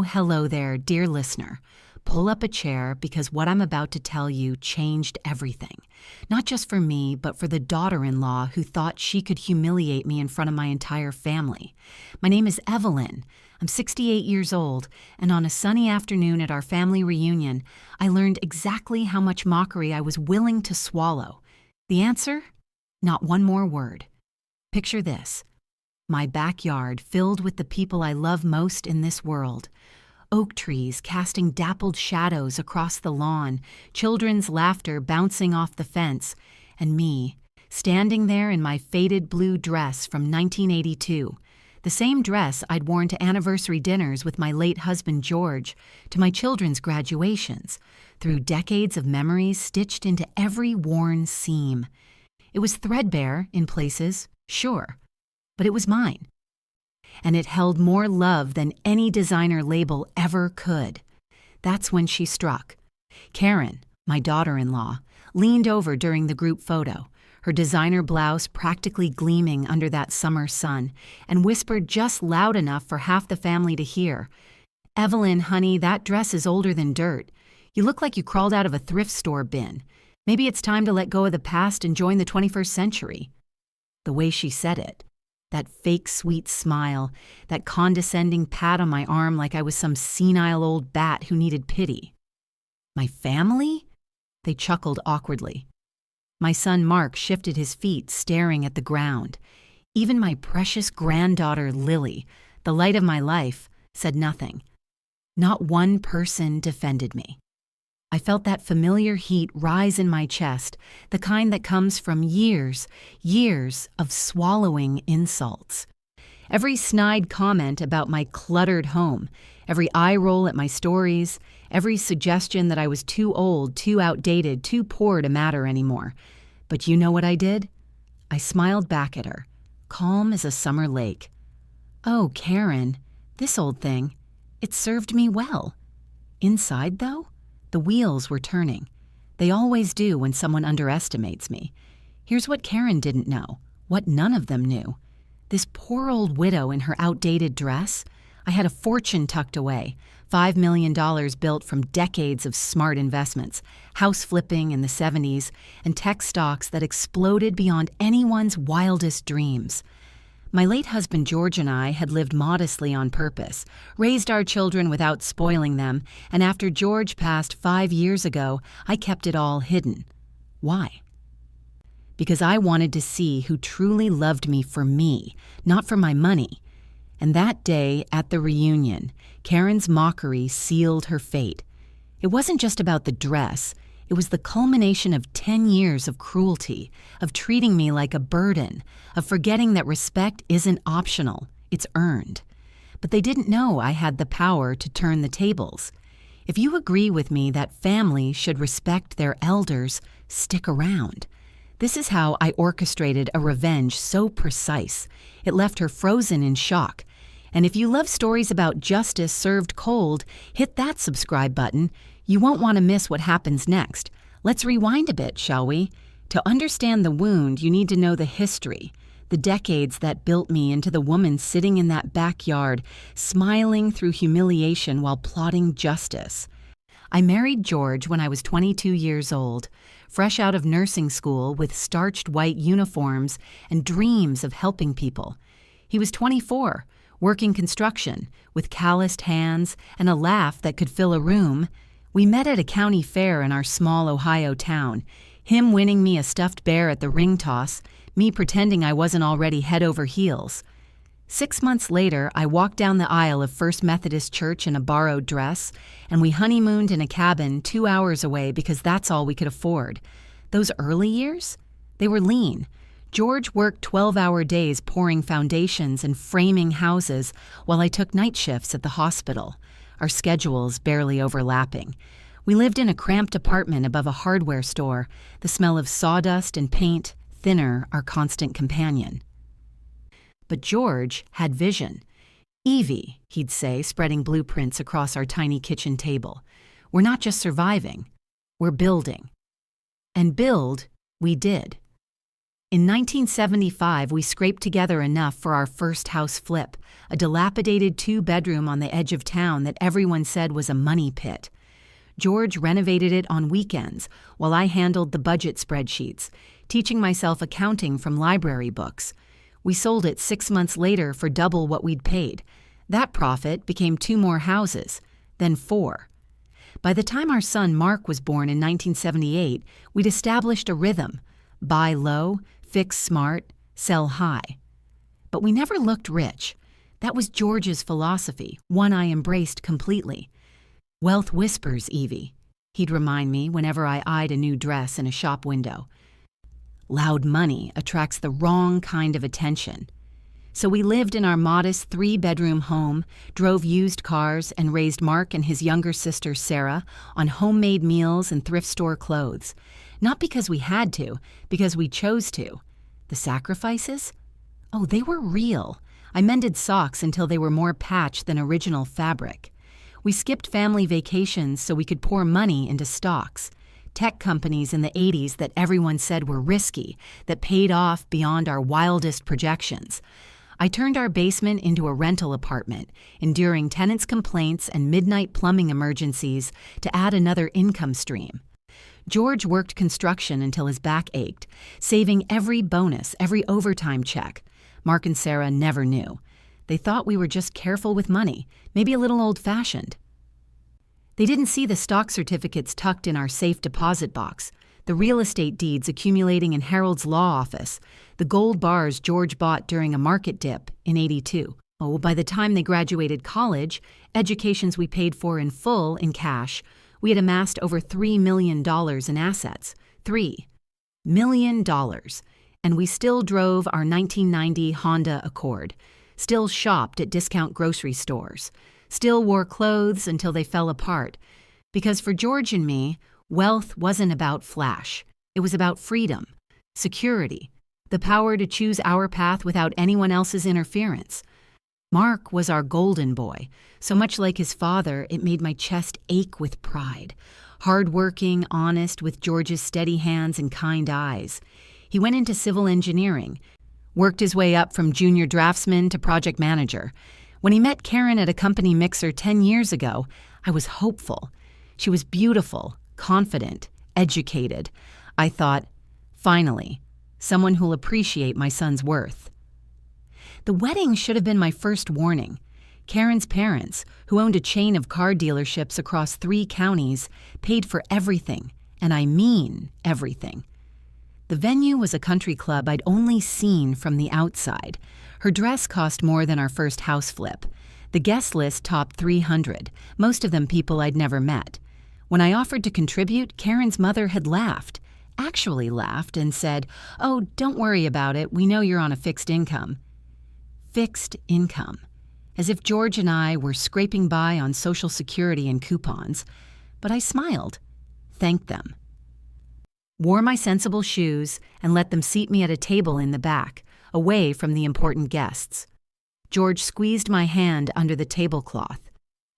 hello there, dear listener. Pull up a chair because what I'm about to tell you changed everything. Not just for me, but for the daughter-in-law who thought she could humiliate me in front of my entire family. My name is Evelyn. I'm 68 years old, and on a sunny afternoon at our family reunion, I learned exactly how much mockery I was willing to swallow. The answer? Not one more word. Picture this. My backyard filled with the people I love most in this world. Oak trees casting dappled shadows across the lawn, children's laughter bouncing off the fence, and me, standing there in my faded blue dress from 1982, the same dress I'd worn to anniversary dinners with my late husband George, to my children's graduations, through decades of memories stitched into every worn seam. It was threadbare in places, sure, but it was mine. And it held more love than any designer label ever could. That's when she struck. Karen, my daughter-in-law, leaned over during the group photo, her designer blouse practically gleaming under that summer sun, and whispered just loud enough for half the family to hear, "Evelyn, honey, that dress is older than dirt. You look like you crawled out of a thrift store bin. Maybe it's time to let go of the past and join the 21st century." The way she said it, that fake sweet smile, that condescending pat on my arm like I was some senile old bat who needed pity. My family? They chuckled awkwardly. My son Mark shifted his feet, staring at the ground. Even my precious granddaughter Lily, the light of my life, said nothing. Not one person defended me. I felt that familiar heat rise in my chest, the kind that comes from years of swallowing insults. Every snide comment about my cluttered home, every eye roll at my stories, every suggestion that I was too old, too outdated, too poor to matter anymore. But you know what I did? I smiled back at her, calm as a summer lake. "Oh, Karen, this old thing, it served me well." Inside, though, the wheels were turning. They always do when someone underestimates me. Here's what Karen didn't know, what none of them knew. This poor old widow in her outdated dress, I had a fortune tucked away, $5 million built from decades of smart investments, house flipping in the 70s, and tech stocks that exploded beyond anyone's wildest dreams. My late husband George and I had lived modestly on purpose, raised our children without spoiling them, and after George passed 5 years ago, I kept it all hidden. Why? Because I wanted to see who truly loved me for me, not for my money. And that day at the reunion, Karen's mockery sealed her fate. It wasn't just about the dress. It was the culmination of 10 years of cruelty, of treating me like a burden, of forgetting that respect isn't optional, it's earned. But they didn't know I had the power to turn the tables. If you agree with me that family should respect their elders, stick around. This is how I orchestrated a revenge so precise, it left her frozen in shock. And if you love stories about justice served cold, hit that subscribe button. You won't want to miss what happens next. Let's rewind a bit, shall we? To understand the wound, you need to know the history, the decades that built me into the woman sitting in that backyard, smiling through humiliation while plotting justice. I married George when I was 22 years old, fresh out of nursing school with starched white uniforms and dreams of helping people. He was 24, working construction, with calloused hands and a laugh that could fill a room. We met at a county fair in our small Ohio town, him winning me a stuffed bear at the ring toss, me pretending I wasn't already head over heels. 6 months later, I walked down the aisle of First Methodist Church in a borrowed dress, and we honeymooned in a cabin 2 hours away because that's all we could afford. Those early years? They were lean. George worked 12-hour days pouring foundations and framing houses while I took night shifts at the hospital, our schedules barely overlapping. We lived in a cramped apartment above a hardware store, the smell of sawdust and paint, thinner, our constant companion. But George had vision. "Evie," he'd say, spreading blueprints across our tiny kitchen table. "We're not just surviving, we're building." And build we did. In 1975, we scraped together enough for our first house flip, a dilapidated 2-bedroom on the edge of town that everyone said was a money pit. George renovated it on weekends while I handled the budget spreadsheets, teaching myself accounting from library books. We sold it 6 months later for double what we'd paid. That profit became 2 more houses, then 4. By the time our son Mark was born in 1978, we'd established a rhythm: buy low, fix smart, sell high. But we never looked rich. That was George's philosophy, one I embraced completely. Wealth whispers, Evie, he'd remind me whenever I eyed a new dress in a shop window. Loud money attracts the wrong kind of attention. So we lived in our modest 3-bedroom home, drove used cars, and raised Mark and his younger sister Sarah on homemade meals and thrift store clothes. Not because we had to, because we chose to. The sacrifices? Oh, they were real. I mended socks until they were more patch than original fabric. We skipped family vacations so we could pour money into stocks. Tech companies in the 80s that everyone said were risky, that paid off beyond our wildest projections. I turned our basement into a rental apartment, enduring tenants' complaints and midnight plumbing emergencies to add another income stream. George worked construction until his back ached, saving every bonus, every overtime check. Mark and Sarah never knew. They thought we were just careful with money, maybe a little old-fashioned. They didn't see the stock certificates tucked in our safe deposit box, the real estate deeds accumulating in Harold's law office, the gold bars George bought during a market dip in '82. Oh, by the time they graduated college, educations we paid for in full in cash, we had amassed over $3 million in assets. $3 million. And we still drove our 1990 Honda Accord, still shopped at discount grocery stores, still wore clothes until they fell apart. Because for George and me, wealth wasn't about flash. It was about freedom, security, the power to choose our path without anyone else's interference. Mark was our golden boy. So much like his father, it made my chest ache with pride. Hard-working, honest, with George's steady hands and kind eyes. He went into civil engineering, worked his way up from junior draftsman to project manager. When he met Karen at a company mixer 10 years ago, I was hopeful. She was beautiful, confident, educated. I thought, finally, someone who'll appreciate my son's worth. The wedding should have been my first warning. Karen's parents, who owned a chain of car dealerships across 3 counties, paid for everything, and I mean everything. The venue was a country club I'd only seen from the outside. Her dress cost more than our first house flip. The guest list topped 300, most of them people I'd never met. When I offered to contribute, Karen's mother had laughed, actually laughed, and said, "Oh, don't worry about it, we know you're on a fixed income." Fixed income. As if George and I were scraping by on Social Security and coupons. But I smiled, thanked them. Wore my sensible shoes and let them seat me at a table in the back, away from the important guests. George squeezed my hand under the tablecloth.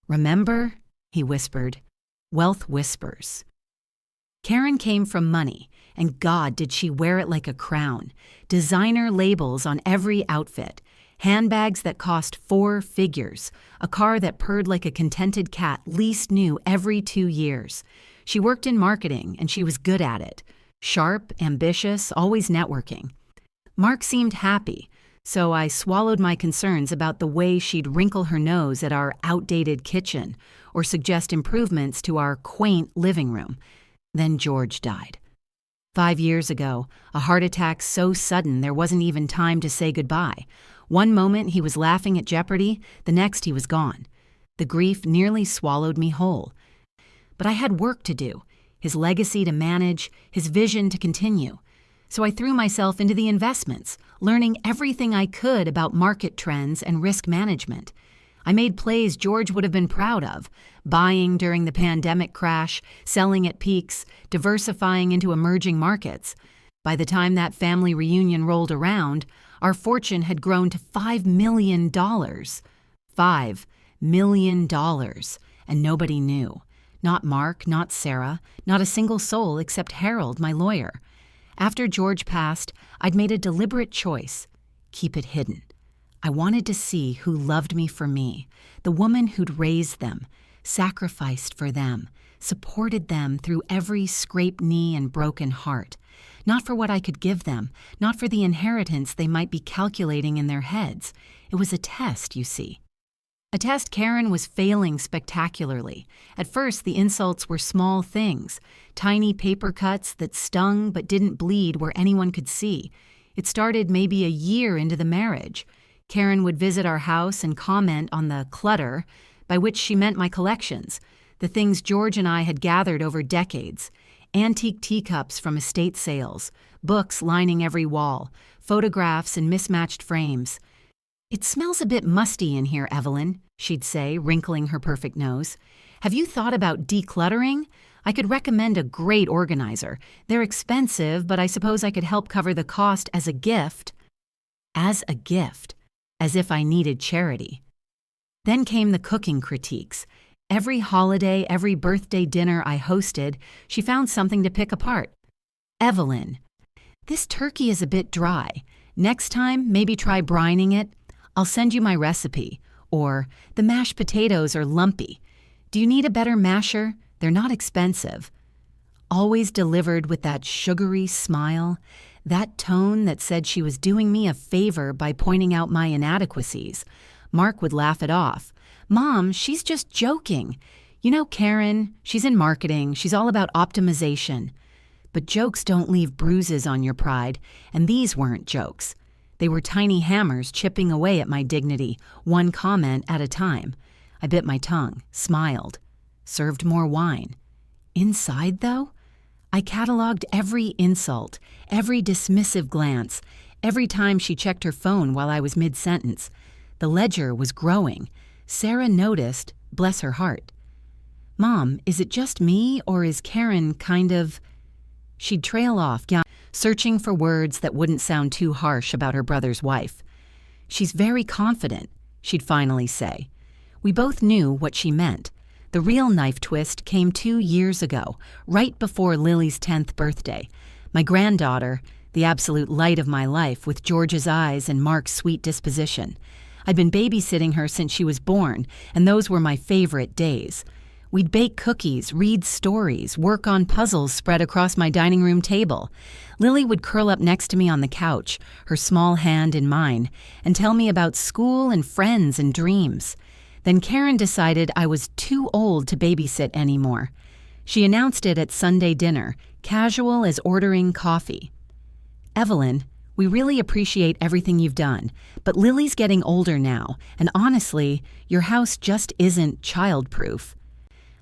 "Remember," he whispered, "wealth whispers." Karen came from money, and God, did she wear it like a crown. Designer labels on every outfit. Handbags that cost 4 figures, a car that purred like a contented cat least new every 2 years. She worked in marketing, and she was good at it. Sharp, ambitious, always networking. Mark seemed happy, so I swallowed my concerns about the way she'd wrinkle her nose at our outdated kitchen or suggest improvements to our quaint living room. Then George died. 5 years ago, a heart attack so sudden there wasn't even time to say goodbye. One moment he was laughing at Jeopardy, the next he was gone. The grief nearly swallowed me whole. But I had work to do, his legacy to manage, his vision to continue. So I threw myself into the investments, learning everything I could about market trends and risk management. I made plays George would have been proud of, buying during the pandemic crash, selling at peaks, diversifying into emerging markets. By the time that family reunion rolled around, our fortune had grown to $5 million. $5 million. And nobody knew. Not Mark, not Sarah, not a single soul except Harold, my lawyer. After George passed, I'd made a deliberate choice: keep it hidden. I wanted to see who loved me for me, the woman who'd raised them, sacrificed for them, supported them through every scraped knee and broken heart. Not for what I could give them, not for the inheritance they might be calculating in their heads. It was a test, you see. A test Karen was failing spectacularly. At first, the insults were small things, tiny paper cuts that stung but didn't bleed where anyone could see. It started maybe a year into the marriage. Karen would visit our house and comment on the clutter, by which she meant my collections, the things George and I had gathered over decades. Antique teacups from estate sales, books lining every wall, photographs in mismatched frames. "It smells a bit musty in here, Evelyn," she'd say, wrinkling her perfect nose. "Have you thought about decluttering? I could recommend a great organizer. They're expensive, but I suppose I could help cover the cost as a gift." As a gift. As if I needed charity. Then came the cooking critiques. Every holiday, every birthday dinner I hosted, she found something to pick apart. "Evelyn, this turkey is a bit dry. Next time, maybe try brining it. I'll send you my recipe." Or, "The mashed potatoes are lumpy. Do you need a better masher? They're not expensive." Always delivered with that sugary smile, that tone that said she was doing me a favor by pointing out my inadequacies. Mark would laugh it off. "Mom, she's just joking. You know Karen, she's in marketing, she's all about optimization." But jokes don't leave bruises on your pride, and these weren't jokes. They were tiny hammers chipping away at my dignity, one comment at a time. I bit my tongue, smiled, served more wine. Inside, though, I cataloged every insult, every dismissive glance, every time she checked her phone while I was mid-sentence. The ledger was growing. Sarah noticed, bless her heart. "Mom, is it just me, or is Karen kind of—" She'd trail off, searching for words that wouldn't sound too harsh about her brother's wife. "She's very confident," she'd finally say. We both knew what she meant. The real knife twist came 2 years ago, right before Lily's 10th birthday. My granddaughter, the absolute light of my life with George's eyes and Mark's sweet disposition. I'd been babysitting her since she was born, and those were my favorite days. We'd bake cookies, read stories, work on puzzles spread across my dining room table. Lily would curl up next to me on the couch, her small hand in mine, and tell me about school and friends and dreams. Then Karen decided I was too old to babysit anymore. She announced it at Sunday dinner, casual as ordering coffee. "Evelyn, we really appreciate everything you've done, but Lily's getting older now, and honestly, your house just isn't child-proof.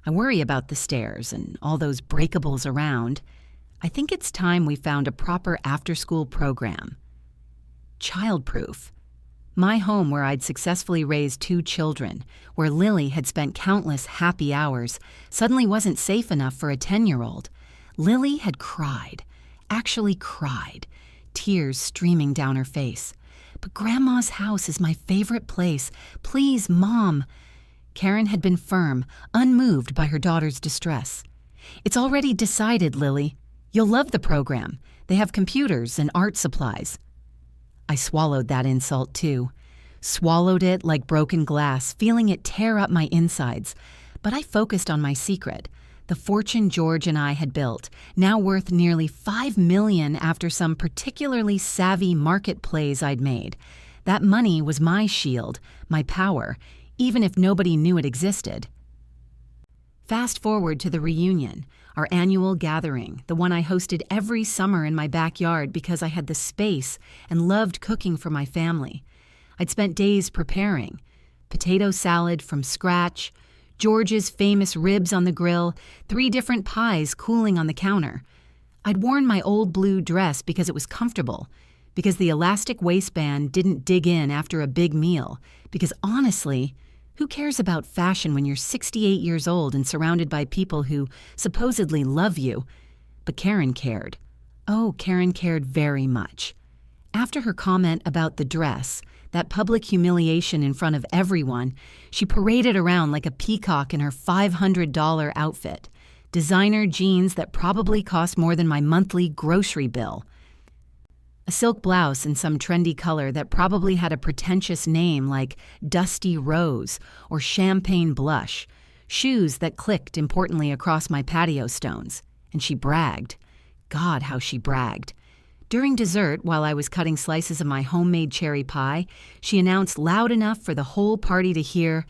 I worry about the stairs and all those breakables around. I think it's time we found a proper after-school program." Child-proof. My home where I'd successfully raised 2 children, where Lily had spent countless happy hours, suddenly wasn't safe enough for a 10-year-old. Lily had cried, actually cried, tears streaming down her face. "But Grandma's house is my favorite place. Please, Mom." Karen had been firm, unmoved by her daughter's distress. "It's already decided, Lily. You'll love the program. They have computers and art supplies." I swallowed that insult too. Swallowed it like broken glass, feeling it tear up my insides. But I focused on my secret. The fortune George and I had built, now worth nearly $5 million after some particularly savvy market plays I'd made. That money was my shield, my power, even if nobody knew it existed. Fast forward to the reunion, our annual gathering, the one I hosted every summer in my backyard because I had the space and loved cooking for my family. I'd spent days preparing. Potato salad from scratch, George's famous ribs on the grill, 3 different pies cooling on the counter. I'd worn my old blue dress because it was comfortable, because the elastic waistband didn't dig in after a big meal, because honestly, who cares about fashion when you're 68 years old and surrounded by people who supposedly love you? But Karen cared. Oh, Karen cared very much. After her comment about the dress, that public humiliation in front of everyone, she paraded around like a peacock in her $500 outfit. designer jeans that probably cost more than my monthly grocery bill, a silk blouse in some trendy color that probably had a pretentious name like Dusty Rose or Champagne Blush, shoes that clicked importantly across my patio stones. And she bragged. God, how she bragged. During dessert, while I was cutting slices of my homemade cherry pie, she announced loud enough for the whole party to hear,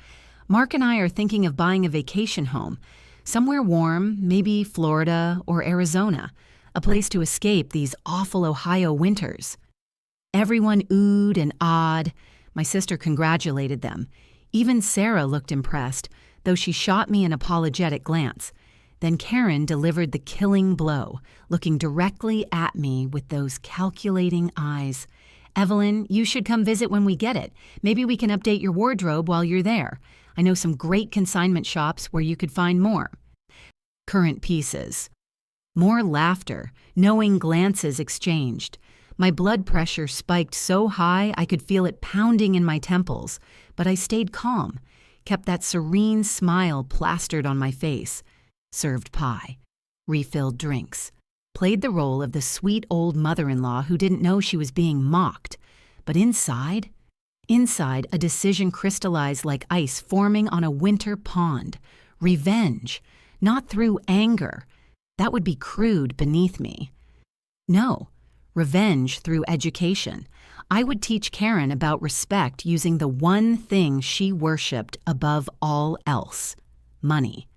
"Mark and I are thinking of buying a vacation home, somewhere warm, maybe Florida or Arizona, a place to escape these awful Ohio winters." Everyone oohed and ahed. My sister congratulated them. Even Sarah looked impressed, though she shot me an apologetic glance. Then Karen delivered the killing blow, looking directly at me with those calculating eyes. "Evelyn, you should come visit when we get it. Maybe we can update your wardrobe while you're there. I know some great consignment shops where you could find more current pieces." More laughter, knowing glances exchanged. My blood pressure spiked so high I could feel it pounding in my temples, but I stayed calm, kept that serene smile plastered on my face. Served pie, refilled drinks, played the role of the sweet old mother-in-law who didn't know she was being mocked. But inside, a decision crystallized like ice forming on a winter pond. Revenge, not through anger. That would be crude beneath me. No, revenge through education. I would teach Karen about respect using the one thing she worshipped above all else: money.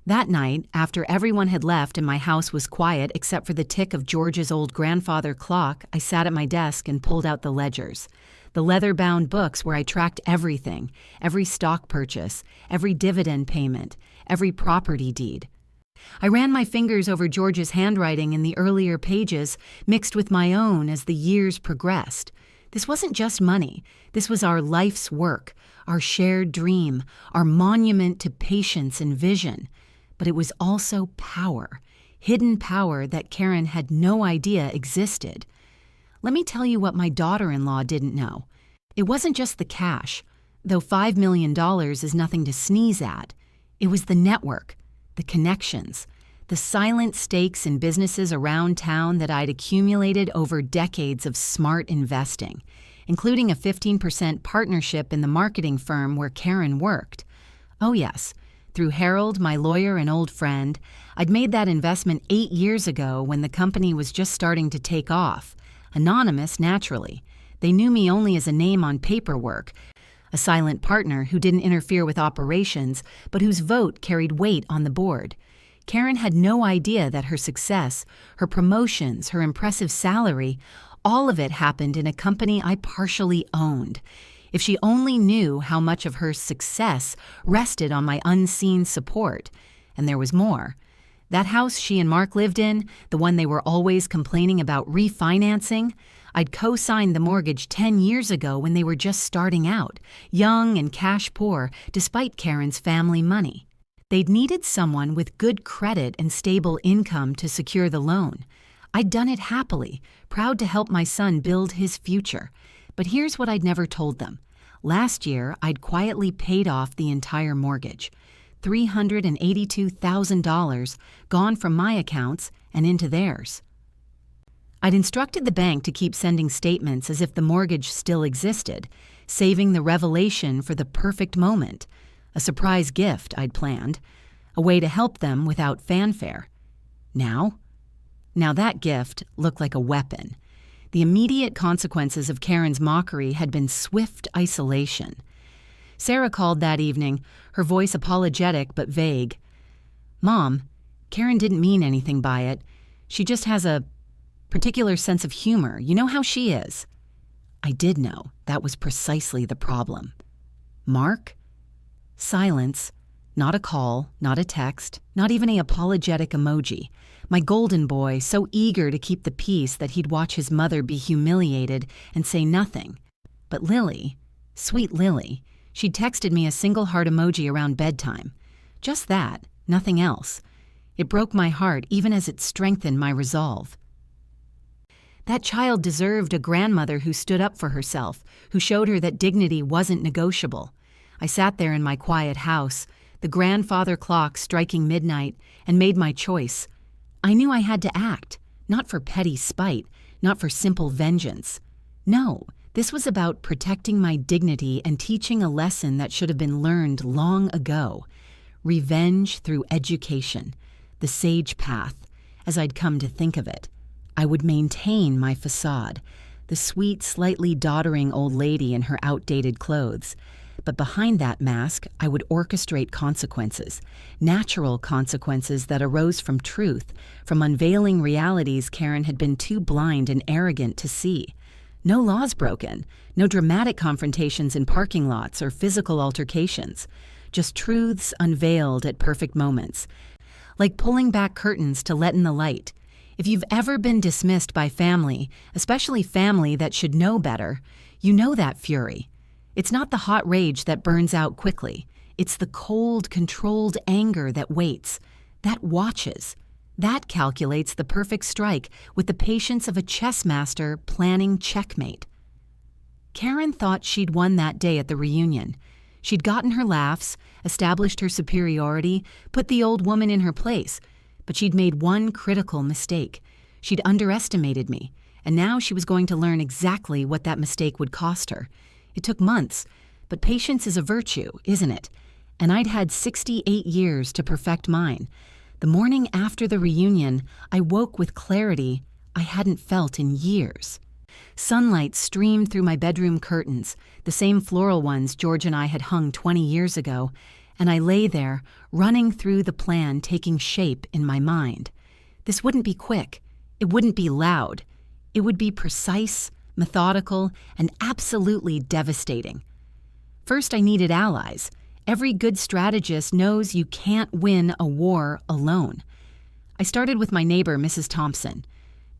That night, after everyone had left and my house was quiet except for the tick of George's old grandfather clock, I sat at my desk and pulled out the ledgers. The leather-bound books where I tracked everything, every stock purchase, every dividend payment, every property deed. I ran my fingers over George's handwriting in the earlier pages, mixed with my own as the years progressed. This wasn't just money. This was our life's work, our shared dream, our monument to patience and vision. But it was also power, hidden power that Karen had no idea existed. Let me tell you what my daughter-in-law didn't know. It wasn't just the cash, though $5 million is nothing to sneeze at. It was the network, the connections, the silent stakes in businesses around town that I'd accumulated over decades of smart investing, including a 15% partnership in the marketing firm where Karen worked. Oh yes, through Harold, my lawyer and old friend, I'd made that investment 8 years ago when the company was just starting to take off. Anonymous, naturally. They knew me only as a name on paperwork, a silent partner who didn't interfere with operations, but whose vote carried weight on the board. Karen had no idea that her success, her promotions, her impressive salary, all of it happened in a company I partially owned. If she only knew how much of her success rested on my unseen support. And there was more. That house she and Mark lived in, the one they were always complaining about refinancing, I'd co-signed the mortgage 10 years ago when they were just starting out, young and cash poor, despite Karen's family money. They'd needed someone with good credit and stable income to secure the loan. I'd done it happily, proud to help my son build his future. But here's what I'd never told them. Last year, I'd quietly paid off the entire mortgage. $382,000 gone from my accounts and into theirs. I'd instructed the bank to keep sending statements as if the mortgage still existed, saving the revelation for the perfect moment. A surprise gift I'd planned, a way to help them without fanfare. Now that gift looked like a weapon. The immediate consequences of Karen's mockery had been swift isolation. Sarah called that evening, her voice apologetic but vague. "Mom, Karen didn't mean anything by it. She just has a particular sense of humor. You know how she is." I did know. That was precisely the problem. Mark? Silence. Not a call, not a text, not even an apologetic emoji. My golden boy, so eager to keep the peace that he'd watch his mother be humiliated and say nothing. But Lily, sweet Lily, she'd texted me a single heart emoji around bedtime. Just that, nothing else. It broke my heart even as it strengthened my resolve. That child deserved a grandmother who stood up for herself, who showed her that dignity wasn't negotiable. I sat there in my quiet house, the grandfather clock striking midnight, and made my choice. I knew I had to act, not for petty spite, not for simple vengeance. No, this was about protecting my dignity and teaching a lesson that should have been learned long ago. Revenge through education, the sage path, as I'd come to think of it. I would maintain my facade, the sweet, slightly doddering old lady in her outdated clothes. But behind that mask, I would orchestrate consequences, natural consequences that arose from truth, from unveiling realities Karen had been too blind and arrogant to see. No laws broken, no dramatic confrontations in parking lots or physical altercations, just truths unveiled at perfect moments, like pulling back curtains to let in the light. If you've ever been dismissed by family, especially family that should know better, you know that fury. It's not the hot rage that burns out quickly. It's the cold, controlled anger that waits, that watches, that calculates the perfect strike with the patience of a chess master planning checkmate. Karen thought she'd won that day at the reunion. She'd gotten her laughs, established her superiority, put the old woman in her place, but she'd made one critical mistake. She'd underestimated me, and now she was going to learn exactly what that mistake would cost her. It took months, but patience is a virtue, isn't it? And I'd had 68 years to perfect mine. The morning after the reunion, I woke with clarity I hadn't felt in years. Sunlight streamed through my bedroom curtains, the same floral ones George and I had hung 20 years ago, and I lay there, running through the plan taking shape in my mind. This wouldn't be quick. It wouldn't be loud. It would be precise, methodical, and absolutely devastating. First, I needed allies. Every good strategist knows you can't win a war alone. I started with my neighbor, Mrs. Thompson.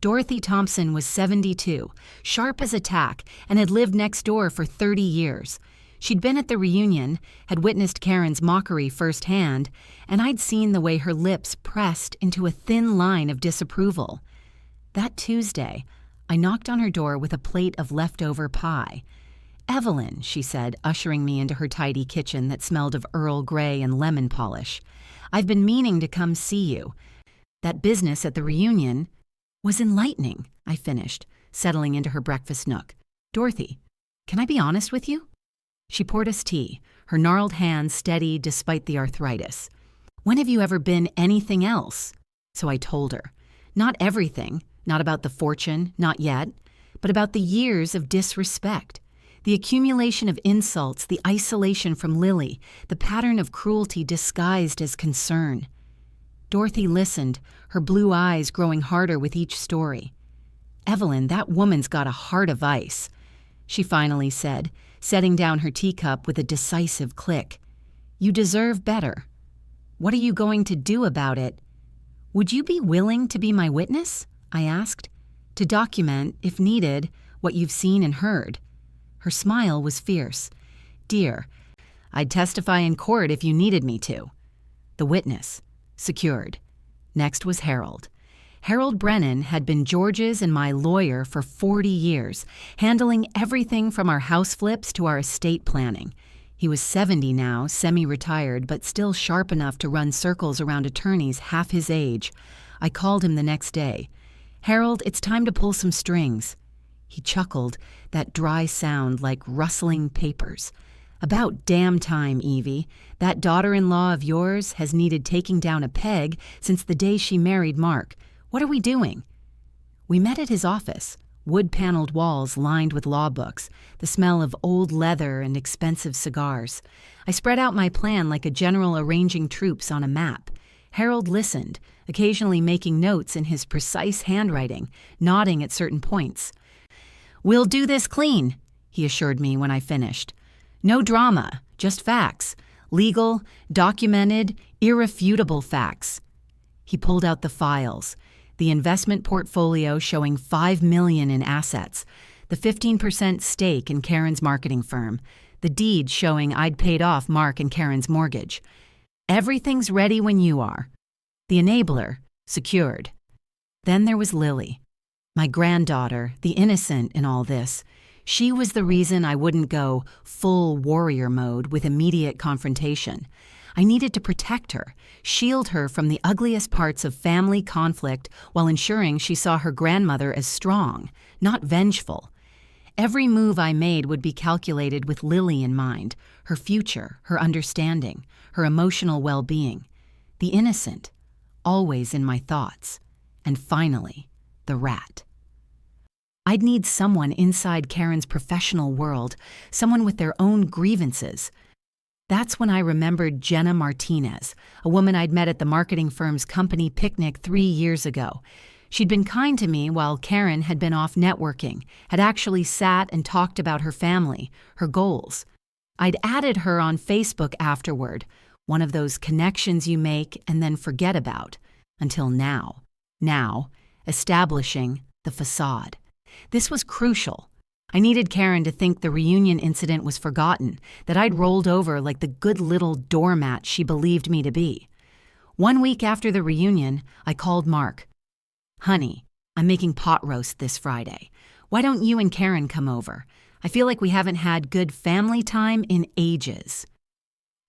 Dorothy Thompson was 72, sharp as a tack, and had lived next door for 30 years. She'd been at the reunion, had witnessed Karen's mockery firsthand, and I'd seen the way her lips pressed into a thin line of disapproval. That Tuesday, I knocked on her door with a plate of leftover pie. "Evelyn," she said, ushering me into her tidy kitchen that smelled of Earl Grey and lemon polish. "I've been meaning to come see you." That business at the reunion was enlightening, I finished, settling into her breakfast nook. "Dorothy, can I be honest with you?" She poured us tea, her gnarled hands steady despite the arthritis. "When have you ever been anything else?" So I told her. Not everything, not about the fortune, not yet, but about the years of disrespect, the accumulation of insults, the isolation from Lily, the pattern of cruelty disguised as concern. Dorothy listened, her blue eyes growing harder with each story. "Evelyn, that woman's got a heart of ice," she finally said, setting down her teacup with a decisive click. "You deserve better. What are you going to do about it?" "Would you be willing to be my witness?" I asked. "To document, if needed, what you've seen and heard." Her smile was fierce. "Dear, I'd testify in court if you needed me to." The witness. Secured. Next was Harold. Harold Brennan had been George's and my lawyer for 40 years, handling everything from our house flips to our estate planning. He was 70 now, semi-retired, but still sharp enough to run circles around attorneys half his age. I called him the next day. "Harold, it's time to pull some strings." He chuckled, that dry sound like rustling papers. "About damn time, Evie. That daughter-in-law of yours has needed taking down a peg since the day she married Mark. What are we doing?" We met at his office, wood-paneled walls lined with law books, the smell of old leather and expensive cigars. I spread out my plan like a general arranging troops on a map. Harold listened, occasionally making notes in his precise handwriting, nodding at certain points. "We'll do this clean," he assured me when I finished. "No drama, just facts. Legal, documented, irrefutable facts." He pulled out the files, the investment portfolio showing $5 million in assets, the 15% stake in Karen's marketing firm, the deed showing I'd paid off Mark and Karen's mortgage. "Everything's ready when you are." The enabler, secured. Then there was Lily, my granddaughter, the innocent in all this. She was the reason I wouldn't go full warrior mode with immediate confrontation. I needed to protect her, shield her from the ugliest parts of family conflict while ensuring she saw her grandmother as strong, not vengeful. Every move I made would be calculated with Lily in mind, her future, her understanding, her emotional well-being. The innocent, always in my thoughts. And finally, the rat. I'd need someone inside Karen's professional world, someone with their own grievances. That's when I remembered Jenna Martinez, a woman I'd met at the marketing firm's company picnic 3 years ago. She'd been kind to me while Karen had been off networking, had actually sat and talked about her family, her goals. I'd added her on Facebook afterward, one of those connections you make and then forget about, until now. Now, establishing the facade. This was crucial. I needed Karen to think the reunion incident was forgotten, that I'd rolled over like the good little doormat she believed me to be. 1 week after the reunion, I called Mark. "Honey, I'm making pot roast this Friday. Why don't you and Karen come over? I feel like we haven't had good family time in ages."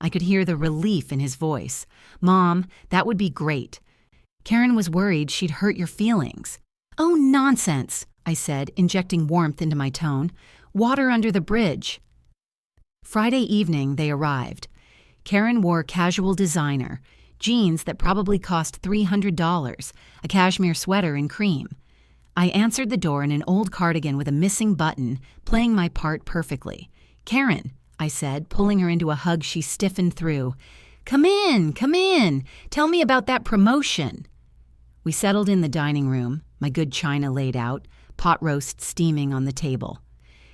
I could hear the relief in his voice. "Mom, that would be great. Karen was worried she'd hurt your feelings." "Oh, nonsense," I said, injecting warmth into my tone. "Water under the bridge." Friday evening, they arrived. Karen wore casual designer, jeans that probably cost $300, a cashmere sweater in cream. I answered the door in an old cardigan with a missing button, playing my part perfectly. "Karen," I said, pulling her into a hug she stiffened through. Come in. Tell me about that promotion." We settled in the dining room, my good china laid out, pot roast steaming on the table.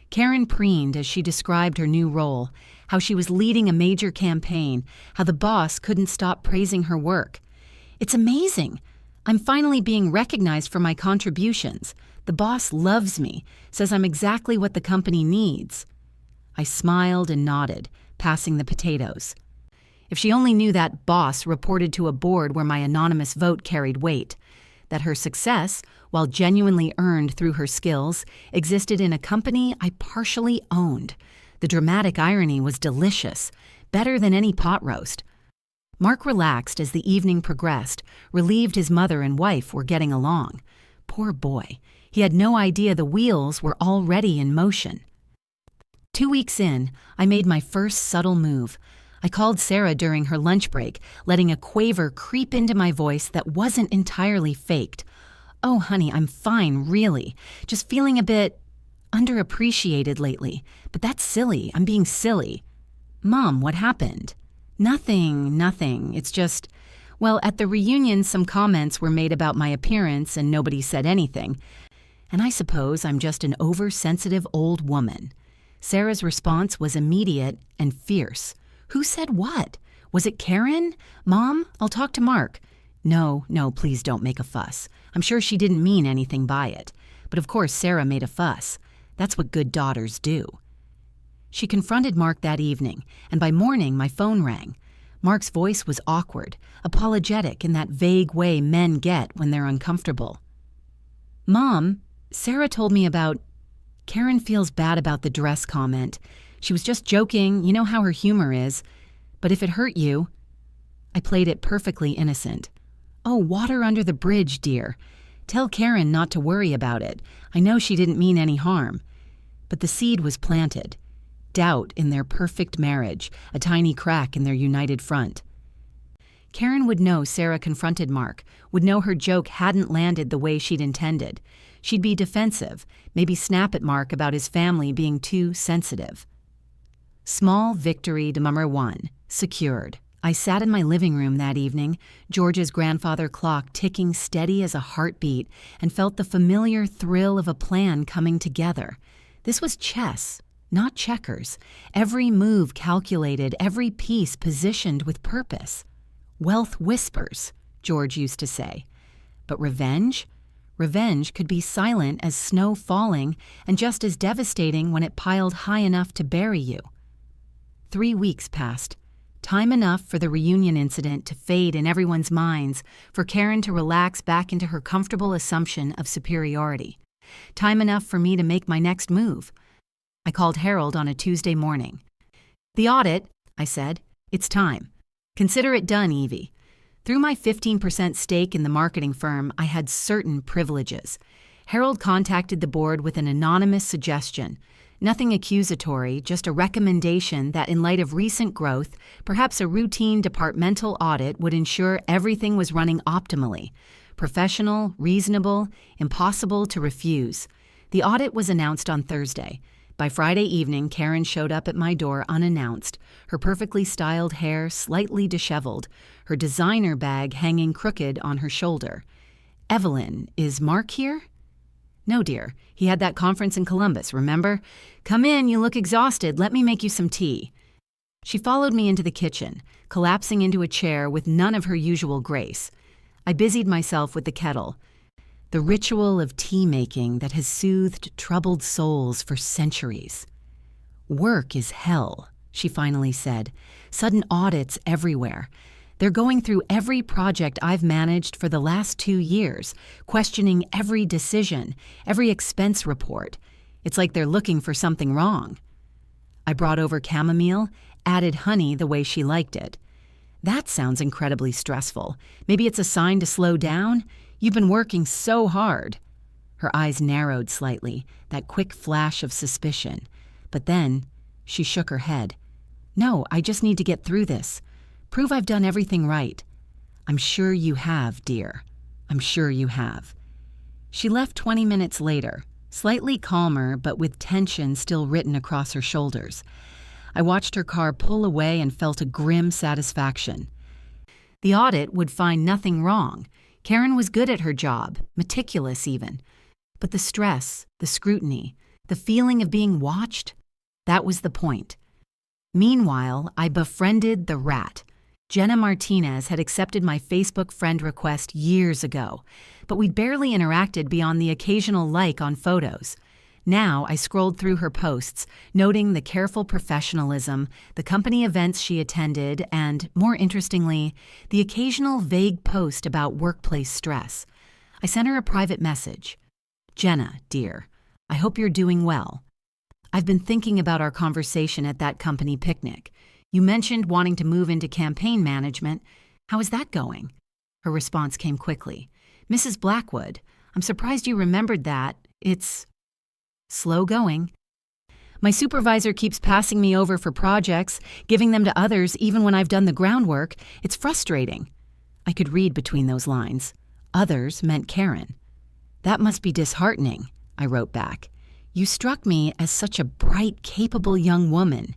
Karen preened as she described her new role, how she was leading a major campaign, how the boss couldn't stop praising her work. "It's amazing. I'm finally being recognized for my contributions. The boss loves me, says I'm exactly what the company needs." I smiled and nodded, passing the potatoes. If she only knew that boss reported to a board where my anonymous vote carried weight, that her success, while genuinely earned through her skills, existed in a company I partially owned. The dramatic irony was delicious, better than any pot roast. Mark relaxed as the evening progressed, relieved his mother and wife were getting along. Poor boy, he had no idea the wheels were already in motion. 2 weeks in, I made my first subtle move. I called Sarah during her lunch break, letting a quaver creep into my voice that wasn't entirely faked. "Oh, honey, I'm fine, really. Just feeling a bit underappreciated lately. But that's silly. I'm being silly." "Mom, what happened?" Nothing. It's just, well, at the reunion some comments were made about my appearance and nobody said anything. And I suppose I'm just an oversensitive old woman." Sarah's response was immediate and fierce. "Who said what? Was it Karen? Mom, I'll talk to Mark." No, please don't make a fuss. I'm sure she didn't mean anything by it. But of course Sarah made a fuss. That's what good daughters do. She confronted Mark that evening, and by morning my phone rang. Mark's voice was awkward, apologetic in that vague way men get when they're uncomfortable. "Mom, Sarah told me about... Karen feels bad about the dress comment. She was just joking, you know how her humor is. But if it hurt you..." I played it perfectly innocent. "Oh, water under the bridge, dear. Tell Karen not to worry about it. I know she didn't mean any harm." But the seed was planted. Doubt in their perfect marriage, a tiny crack in their united front. Karen would know Sarah confronted Mark, would know her joke hadn't landed the way she'd intended. She'd be defensive, maybe snap at Mark about his family being too sensitive. Small victory number 1, secured. I sat in my living room that evening, George's grandfather clock ticking steady as a heartbeat, and felt the familiar thrill of a plan coming together. This was chess, not checkers. Every move calculated, every piece positioned with purpose. "Wealth whispers," George used to say. But revenge? Revenge could be silent as snow falling and just as devastating when it piled high enough to bury you. 3 weeks passed. Time enough for the reunion incident to fade in everyone's minds, for Karen to relax back into her comfortable assumption of superiority. Time enough for me to make my next move. I called Harold on a Tuesday morning. "The audit," I said. "It's time. Consider it done, Evie. Through my 15% stake in the marketing firm, I had certain privileges. Harold contacted the board with an anonymous suggestion. Nothing accusatory, just a recommendation that in light of recent growth, perhaps a routine departmental audit would ensure everything was running optimally. Professional, reasonable, impossible to refuse. The audit was announced on Thursday. By Friday evening, Karen showed up at my door unannounced, her perfectly styled hair slightly disheveled, her designer bag hanging crooked on her shoulder. "Evelyn, is Mark here?" "No, dear. He had that conference in Columbus, remember? Come in, you look exhausted. Let me make you some tea." She followed me into the kitchen, collapsing into a chair with none of her usual grace. I busied myself with the kettle. The ritual of tea-making that has soothed troubled souls for centuries. "Work is hell," she finally said. "Sudden audits everywhere. They're going through every project I've managed for the last 2 years, questioning every decision, every expense report. It's like they're looking for something wrong." I brought over chamomile, added honey the way she liked it. "That sounds incredibly stressful. Maybe it's a sign to slow down? You've been working so hard." Her eyes narrowed slightly, that quick flash of suspicion. But then she shook her head. "No, I just need to get through this. Prove I've done everything right." "I'm sure you have, dear. I'm sure you have." She left 20 minutes later, slightly calmer but with tension still written across her shoulders. I watched her car pull away and felt a grim satisfaction. The audit would find nothing wrong. Karen was good at her job, meticulous even. But the stress, the scrutiny, the feeling of being watched, that was the point. Meanwhile, I befriended the rat. Jenna Martinez had accepted my Facebook friend request years ago, but we'd barely interacted beyond the occasional like on photos. Now I scrolled through her posts, noting the careful professionalism, the company events she attended, and, more interestingly, the occasional vague post about workplace stress. I sent her a private message. "Jenna, dear, I hope you're doing well. I've been thinking about our conversation at that company picnic. You mentioned wanting to move into campaign management. How is that going?" Her response came quickly. "Mrs. Blackwood, I'm surprised you remembered that. It's slow going. My supervisor keeps passing me over for projects, giving them to others even when I've done the groundwork. It's frustrating." I could read between those lines. Others meant Karen. "That must be disheartening," I wrote back. "You struck me as such a bright, capable young woman.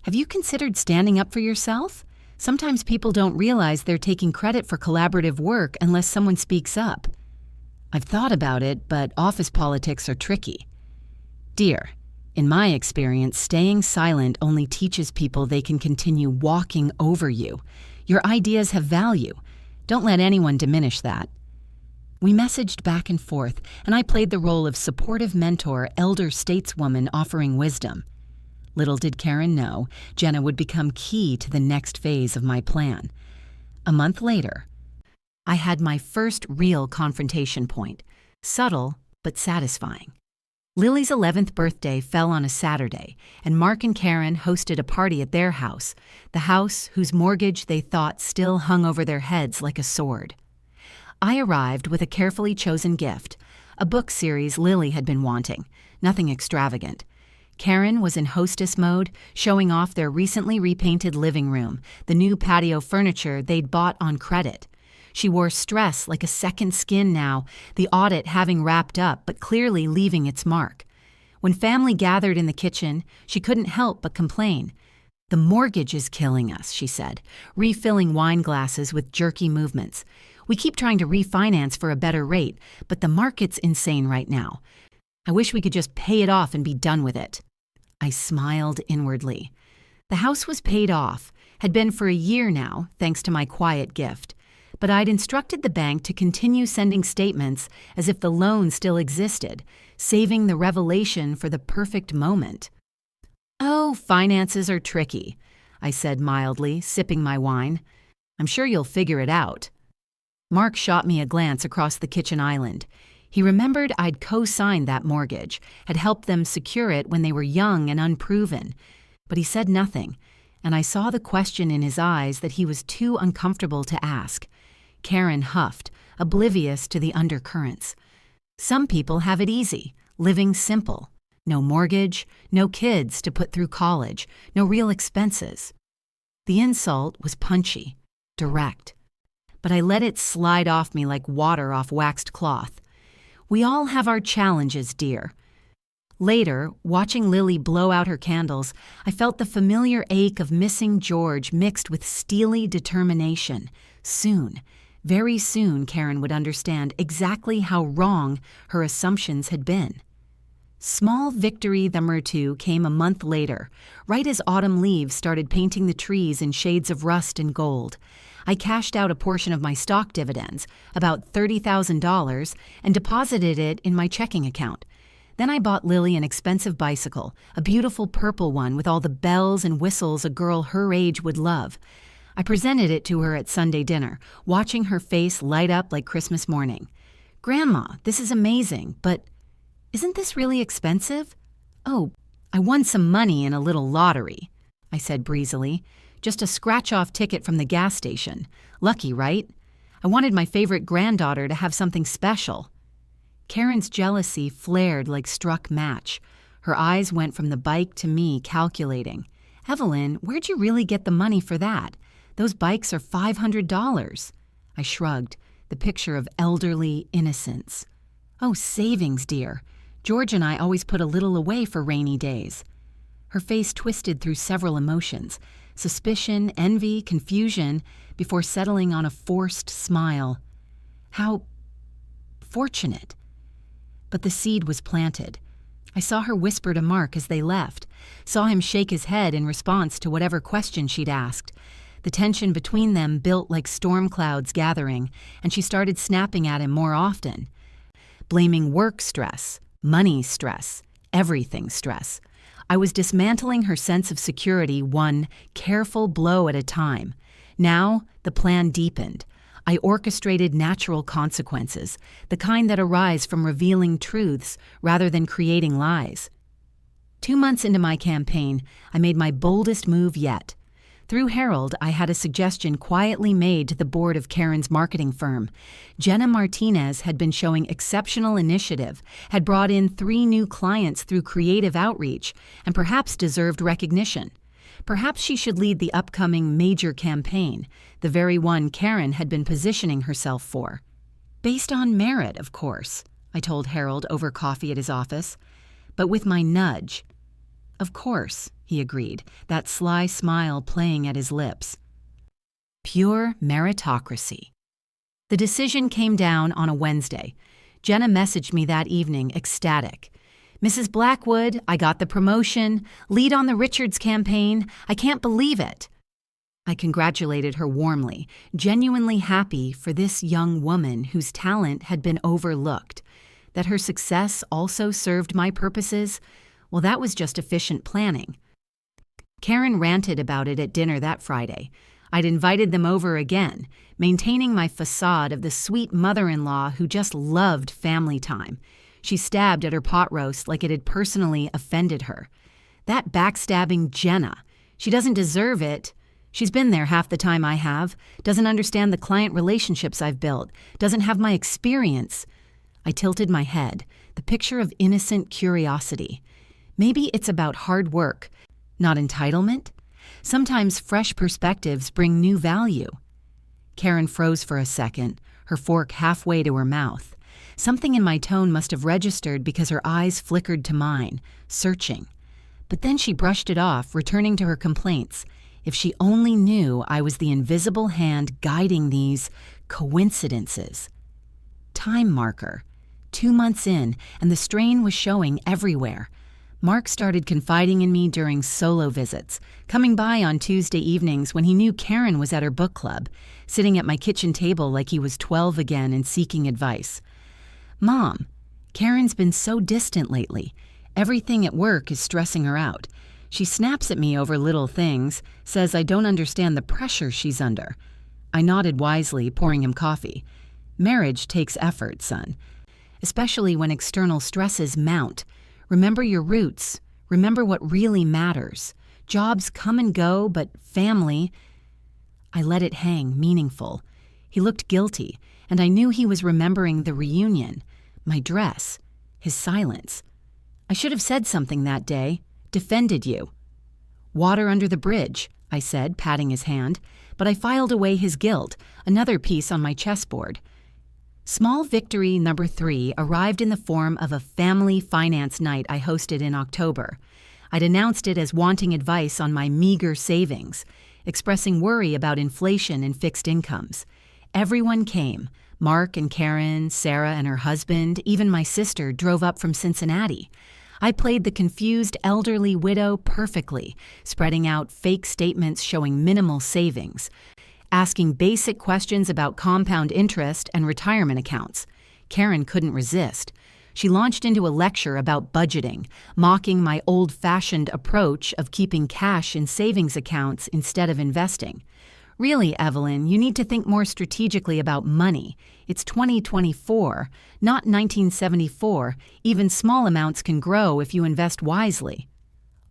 Have you considered standing up for yourself? Sometimes people don't realize they're taking credit for collaborative work unless someone speaks up." "I've thought about it, but office politics are tricky." "Dear, in my experience, staying silent only teaches people they can continue walking over you. Your ideas have value. Don't let anyone diminish that." We messaged back and forth, and I played the role of supportive mentor, elder stateswoman offering wisdom. Little did Karen know, Jenna would become key to the next phase of my plan. A month later, I had my first real confrontation point, subtle but satisfying. Lily's 11th birthday fell on a Saturday, and Mark and Karen hosted a party at their house, the house whose mortgage they thought still hung over their heads like a sword. I arrived with a carefully chosen gift, a book series Lily had been wanting, nothing extravagant. Karen was in hostess mode, showing off their recently repainted living room, the new patio furniture they'd bought on credit. She wore stress like a second skin now, the audit having wrapped up but clearly leaving its mark. When family gathered in the kitchen, she couldn't help but complain. "The mortgage is killing us," she said, refilling wine glasses with jerky movements. "We keep trying to refinance for a better rate, but the market's insane right now. I wish we could just pay it off and be done with it." I smiled inwardly. The house was paid off, had been for a year now, thanks to my quiet gift. But I'd instructed the bank to continue sending statements as if the loan still existed, saving the revelation for the perfect moment. "Oh, finances are tricky," I said mildly, sipping my wine. "I'm sure you'll figure it out." Mark shot me a glance across the kitchen island. He remembered I'd co-signed that mortgage, had helped them secure it when they were young and unproven. But he said nothing, and I saw the question in his eyes that he was too uncomfortable to ask. Karen huffed, oblivious to the undercurrents. Some people have it easy, living simple. No mortgage, no kids to put through college, no real expenses. The insult was punchy, direct, but I let it slide off me like water off waxed cloth. We all have our challenges, dear. Later, watching Lily blow out her candles, I felt the familiar ache of missing George mixed with steely determination. Soon, very soon, Karen would understand exactly how wrong her assumptions had been. Small victory number 2 came a month later, right as autumn leaves started painting the trees in shades of rust and gold. I cashed out a portion of my stock dividends, about $30,000, and deposited it in my checking account. Then I bought Lily an expensive bicycle, a beautiful purple one with all the bells and whistles a girl her age would love. I presented it to her at Sunday dinner, watching her face light up like Christmas morning. "Grandma, this is amazing, but isn't this really expensive?" "Oh, I won some money in a little lottery," I said breezily. "Just a scratch-off ticket from the gas station. Lucky, right? I wanted my favorite granddaughter to have something special." Karen's jealousy flared like struck match. Her eyes went from the bike to me, calculating. "Evelyn, where'd you really get the money for that? Those bikes are $500. I shrugged, the picture of elderly innocence. "Oh, savings, dear. George and I always put a little away for rainy days." Her face twisted through several emotions, suspicion, envy, confusion, before settling on a forced smile. How fortunate. But the seed was planted. I saw her whisper to Mark as they left, saw him shake his head in response to whatever question she'd asked. The tension between them built like storm clouds gathering, and she started snapping at him more often, blaming work stress, money stress, everything stress. I was dismantling her sense of security one careful blow at a time. Now, the plan deepened. I orchestrated natural consequences, the kind that arise from revealing truths rather than creating lies. 2 months into my campaign, I made my boldest move yet. Through Harold, I had a suggestion quietly made to the board of Karen's marketing firm. Jenna Martinez had been showing exceptional initiative, had brought in 3 new clients through creative outreach, and perhaps deserved recognition. Perhaps she should lead the upcoming major campaign, the very one Karen had been positioning herself for. Based on merit, of course, I told Harold over coffee at his office, but with my nudge. "Of course," he agreed, that sly smile playing at his lips. Pure meritocracy. The decision came down on a Wednesday. Jenna messaged me that evening, ecstatic. "Mrs. Blackwood, I got the promotion, lead on the Richards campaign. I can't believe it." I congratulated her warmly, genuinely happy for this young woman whose talent had been overlooked. That her success also served my purposes, well, that was just efficient planning. Karen ranted about it at dinner that Friday. I'd invited them over again, maintaining my facade of the sweet mother-in-law who just loved family time. She stabbed at her pot roast like it had personally offended her. That backstabbing Jenna. She doesn't deserve it. She's been there half the time I have, doesn't understand the client relationships I've built, doesn't have my experience. I tilted my head, the picture of innocent curiosity. Maybe it's about hard work, not entitlement? Sometimes fresh perspectives bring new value. Karen froze for a second, her fork halfway to her mouth. Something in my tone must have registered because her eyes flickered to mine, searching. But then she brushed it off, returning to her complaints. If she only knew I was the invisible hand guiding these coincidences. Time marker. 2 months in, and the strain was showing everywhere. Mark started confiding in me during solo visits, coming by on Tuesday evenings when he knew Karen was at her book club, sitting at my kitchen table like he was 12 again and seeking advice. "Mom, Karen's been so distant lately. Everything at work is stressing her out. She snaps at me over little things, says I don't understand the pressure she's under." I nodded wisely, pouring him coffee. "Marriage takes effort, son, especially when external stresses mount. Remember your roots. Remember what really matters. Jobs come and go, but family... I let it hang, meaningful. He looked guilty, and I knew he was remembering the reunion, my dress, his silence. I should have said something that day, defended you. Water under the bridge, I said, patting his hand, but I filed away his guilt, another piece on my chessboard. Small victory number 3 arrived in the form of a family finance night I hosted in October. I'd announced it as wanting advice on my meager savings, expressing worry about inflation and fixed incomes. Everyone came. Mark and Karen, Sarah and her husband, even my sister drove up from Cincinnati. I played the confused elderly widow perfectly, spreading out fake statements showing minimal savings, asking basic questions about compound interest and retirement accounts. Karen couldn't resist. She launched into a lecture about budgeting, mocking my old-fashioned approach of keeping cash in savings accounts instead of investing. Really, Evelyn, you need to think more strategically about money. It's 2024, not 1974. Even small amounts can grow if you invest wisely.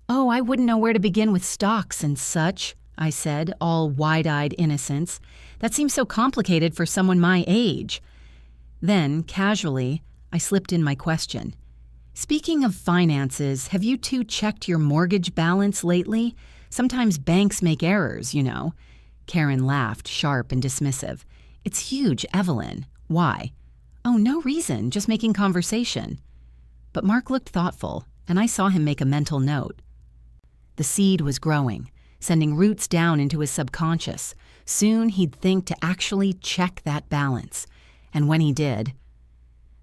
Oh, I wouldn't know where to begin with stocks and such, I said, all wide-eyed innocence. That seems so complicated for someone my age. Then, casually, I slipped in my question. Speaking of finances, have you two checked your mortgage balance lately? Sometimes banks make errors, you know. Karen laughed, sharp and dismissive. It's huge, Evelyn. Why? Oh, no reason, just making conversation. But Mark looked thoughtful, and I saw him make a mental note. The seed was growing, sending roots down into his subconscious. Soon he'd think to actually check that balance. And when he did...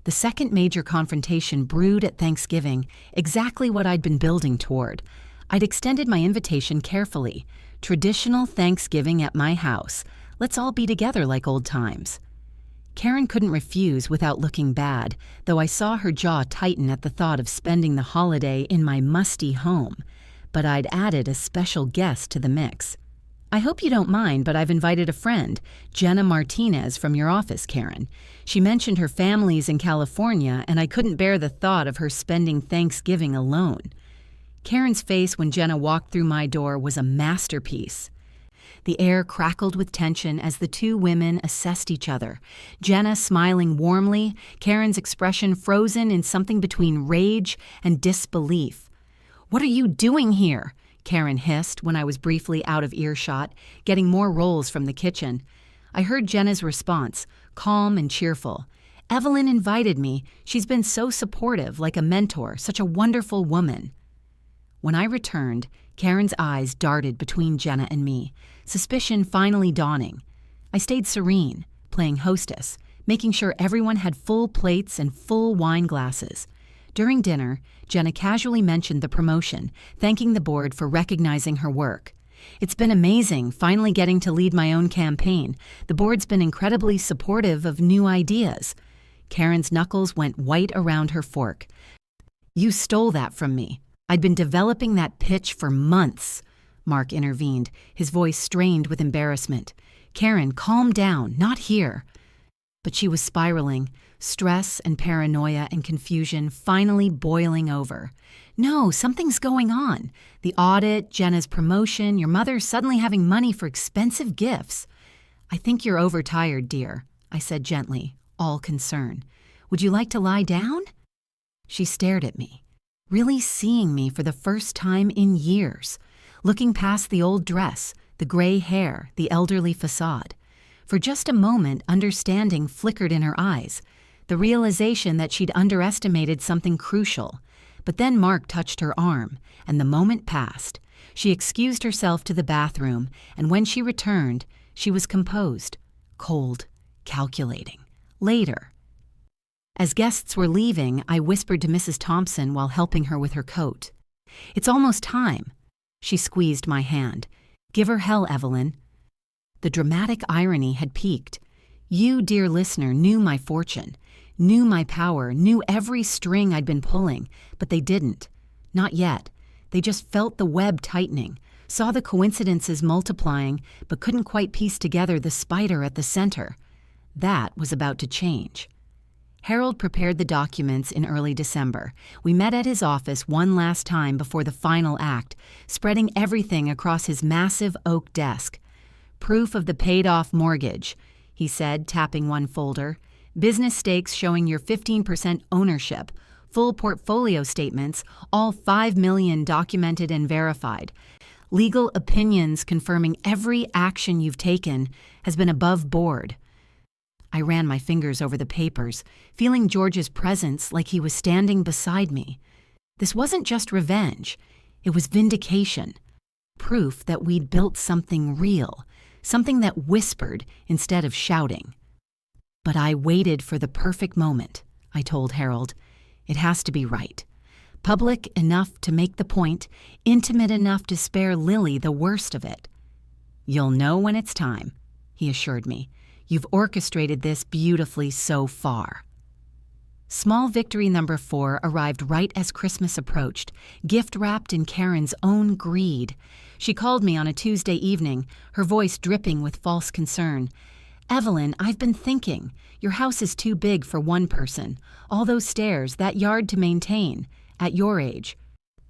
The second major confrontation brewed at Thanksgiving, exactly what I'd been building toward. I'd extended my invitation carefully. Traditional Thanksgiving at my house. Let's all be together like old times. Karen couldn't refuse without looking bad, though I saw her jaw tighten at the thought of spending the holiday in my musty home. But I'd added a special guest to the mix. I hope you don't mind, but I've invited a friend, Jenna Martinez from your office, Karen. She mentioned her family's in California, and I couldn't bear the thought of her spending Thanksgiving alone. Karen's face when Jenna walked through my door was a masterpiece. The air crackled with tension as the two women assessed each other. Jenna smiling warmly, Karen's expression frozen in something between rage and disbelief. "What are you doing here?" Karen hissed when I was briefly out of earshot, getting more rolls from the kitchen. I heard Jenna's response, calm and cheerful. "Evelyn invited me. She's been so supportive, like a mentor, such a wonderful woman." When I returned, Karen's eyes darted between Jenna and me, suspicion finally dawning. I stayed serene, playing hostess, making sure everyone had full plates and full wine glasses. During dinner, Jenna casually mentioned the promotion, thanking the board for recognizing her work. "It's been amazing, finally getting to lead my own campaign. The board's been incredibly supportive of new ideas." Karen's knuckles went white around her fork. "You stole that from me. I'd been developing that pitch for months." Mark intervened, his voice strained with embarrassment. "Karen, calm down, not here." But she was spiraling, stress and paranoia and confusion finally boiling over. "No, something's going on. The audit, Jenna's promotion, your mother suddenly having money for expensive gifts." "I think you're overtired, dear," I said gently, all concern. "Would you like to lie down?" She stared at me, really seeing me for the first time in years, looking past the old dress, the gray hair, the elderly facade. For just a moment, understanding flickered in her eyes, the realization that she'd underestimated something crucial. But then Mark touched her arm, and the moment passed. She excused herself to the bathroom, and when she returned, she was composed, cold, calculating. Later. As guests were leaving, I whispered to Mrs. Thompson while helping her with her coat. "It's almost time." She squeezed my hand. "Give her hell, Evelyn." The dramatic irony had peaked. You, dear listener, knew my fortune, knew my power, knew every string I'd been pulling, but they didn't. Not yet. They just felt the web tightening, saw the coincidences multiplying, but couldn't quite piece together the spider at the center. That was about to change. Harold prepared the documents in early December. We met at his office one last time before the final act, spreading everything across his massive oak desk. "Proof of the paid-off mortgage," he said, tapping one folder. "Business stakes showing your 15% ownership. Full portfolio statements, all $5 million documented and verified. Legal opinions confirming every action you've taken has been above board." I ran my fingers over the papers, feeling George's presence like he was standing beside me. This wasn't just revenge. It was vindication. Proof that we'd built something real, something that whispered instead of shouting. "But I waited for the perfect moment," I told Harold. "It has to be right. Public enough to make the point, intimate enough to spare Lily the worst of it." "You'll know when it's time," he assured me. "You've orchestrated this beautifully so far." Small victory number 4 arrived right as Christmas approached, gift-wrapped in Karen's own greed. She called me on a Tuesday evening, her voice dripping with false concern. "Evelyn, I've been thinking. Your house is too big for one person. All those stairs, that yard to maintain. At your age.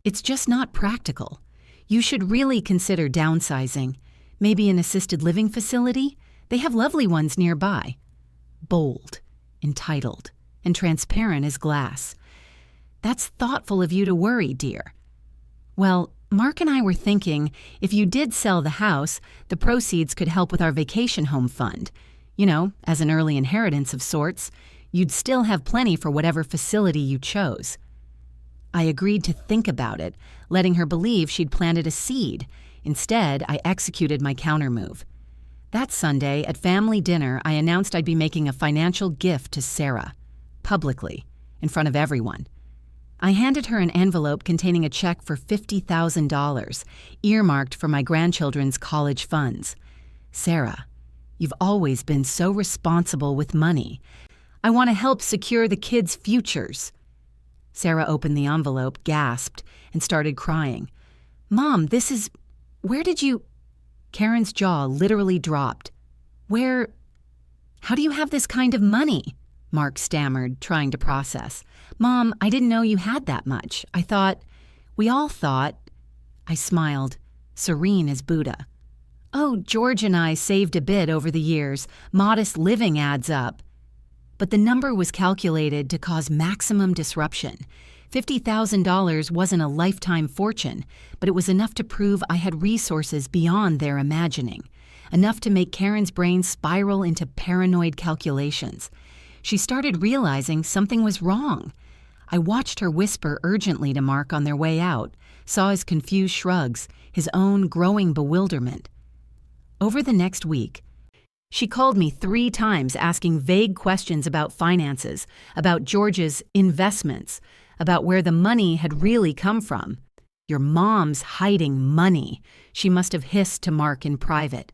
It's just not practical. You should really consider downsizing. Maybe an assisted living facility? They have lovely ones nearby." Bold, entitled, and transparent as glass. "That's thoughtful of you to worry, dear." "Well, Mark and I were thinking if you did sell the house, the proceeds could help with our vacation home fund. You know, as an early inheritance of sorts. You'd still have plenty for whatever facility you chose." I agreed to think about it, letting her believe she'd planted a seed. Instead, I executed my countermove. That Sunday, at family dinner, I announced I'd be making a financial gift to Sarah. Publicly, in front of everyone. I handed her an envelope containing a check for $50,000, earmarked for my grandchildren's college funds. "Sarah, you've always been so responsible with money. I want to help secure the kids' futures." Sarah opened the envelope, gasped, and started crying. "Mom, this is... Where did you..." Karen's jaw literally dropped. How do you have this kind of money?" Mark stammered, trying to process. "Mom, I didn't know you had that much. We all thought..." I smiled, serene as Buddha. "Oh, George and I saved a bit over the years. Modest living adds up." But the number was calculated to cause maximum disruption. $50,000 wasn't a lifetime fortune, but it was enough to prove I had resources beyond their imagining. Enough to make Karen's brain spiral into paranoid calculations. She started realizing something was wrong. I watched her whisper urgently to Mark on their way out, saw his confused shrugs, his own growing bewilderment. Over the next week, she called me 3 times asking vague questions about finances, about George's investments, about where the money had really come from. "Your mom's hiding money," she must have hissed to Mark in private.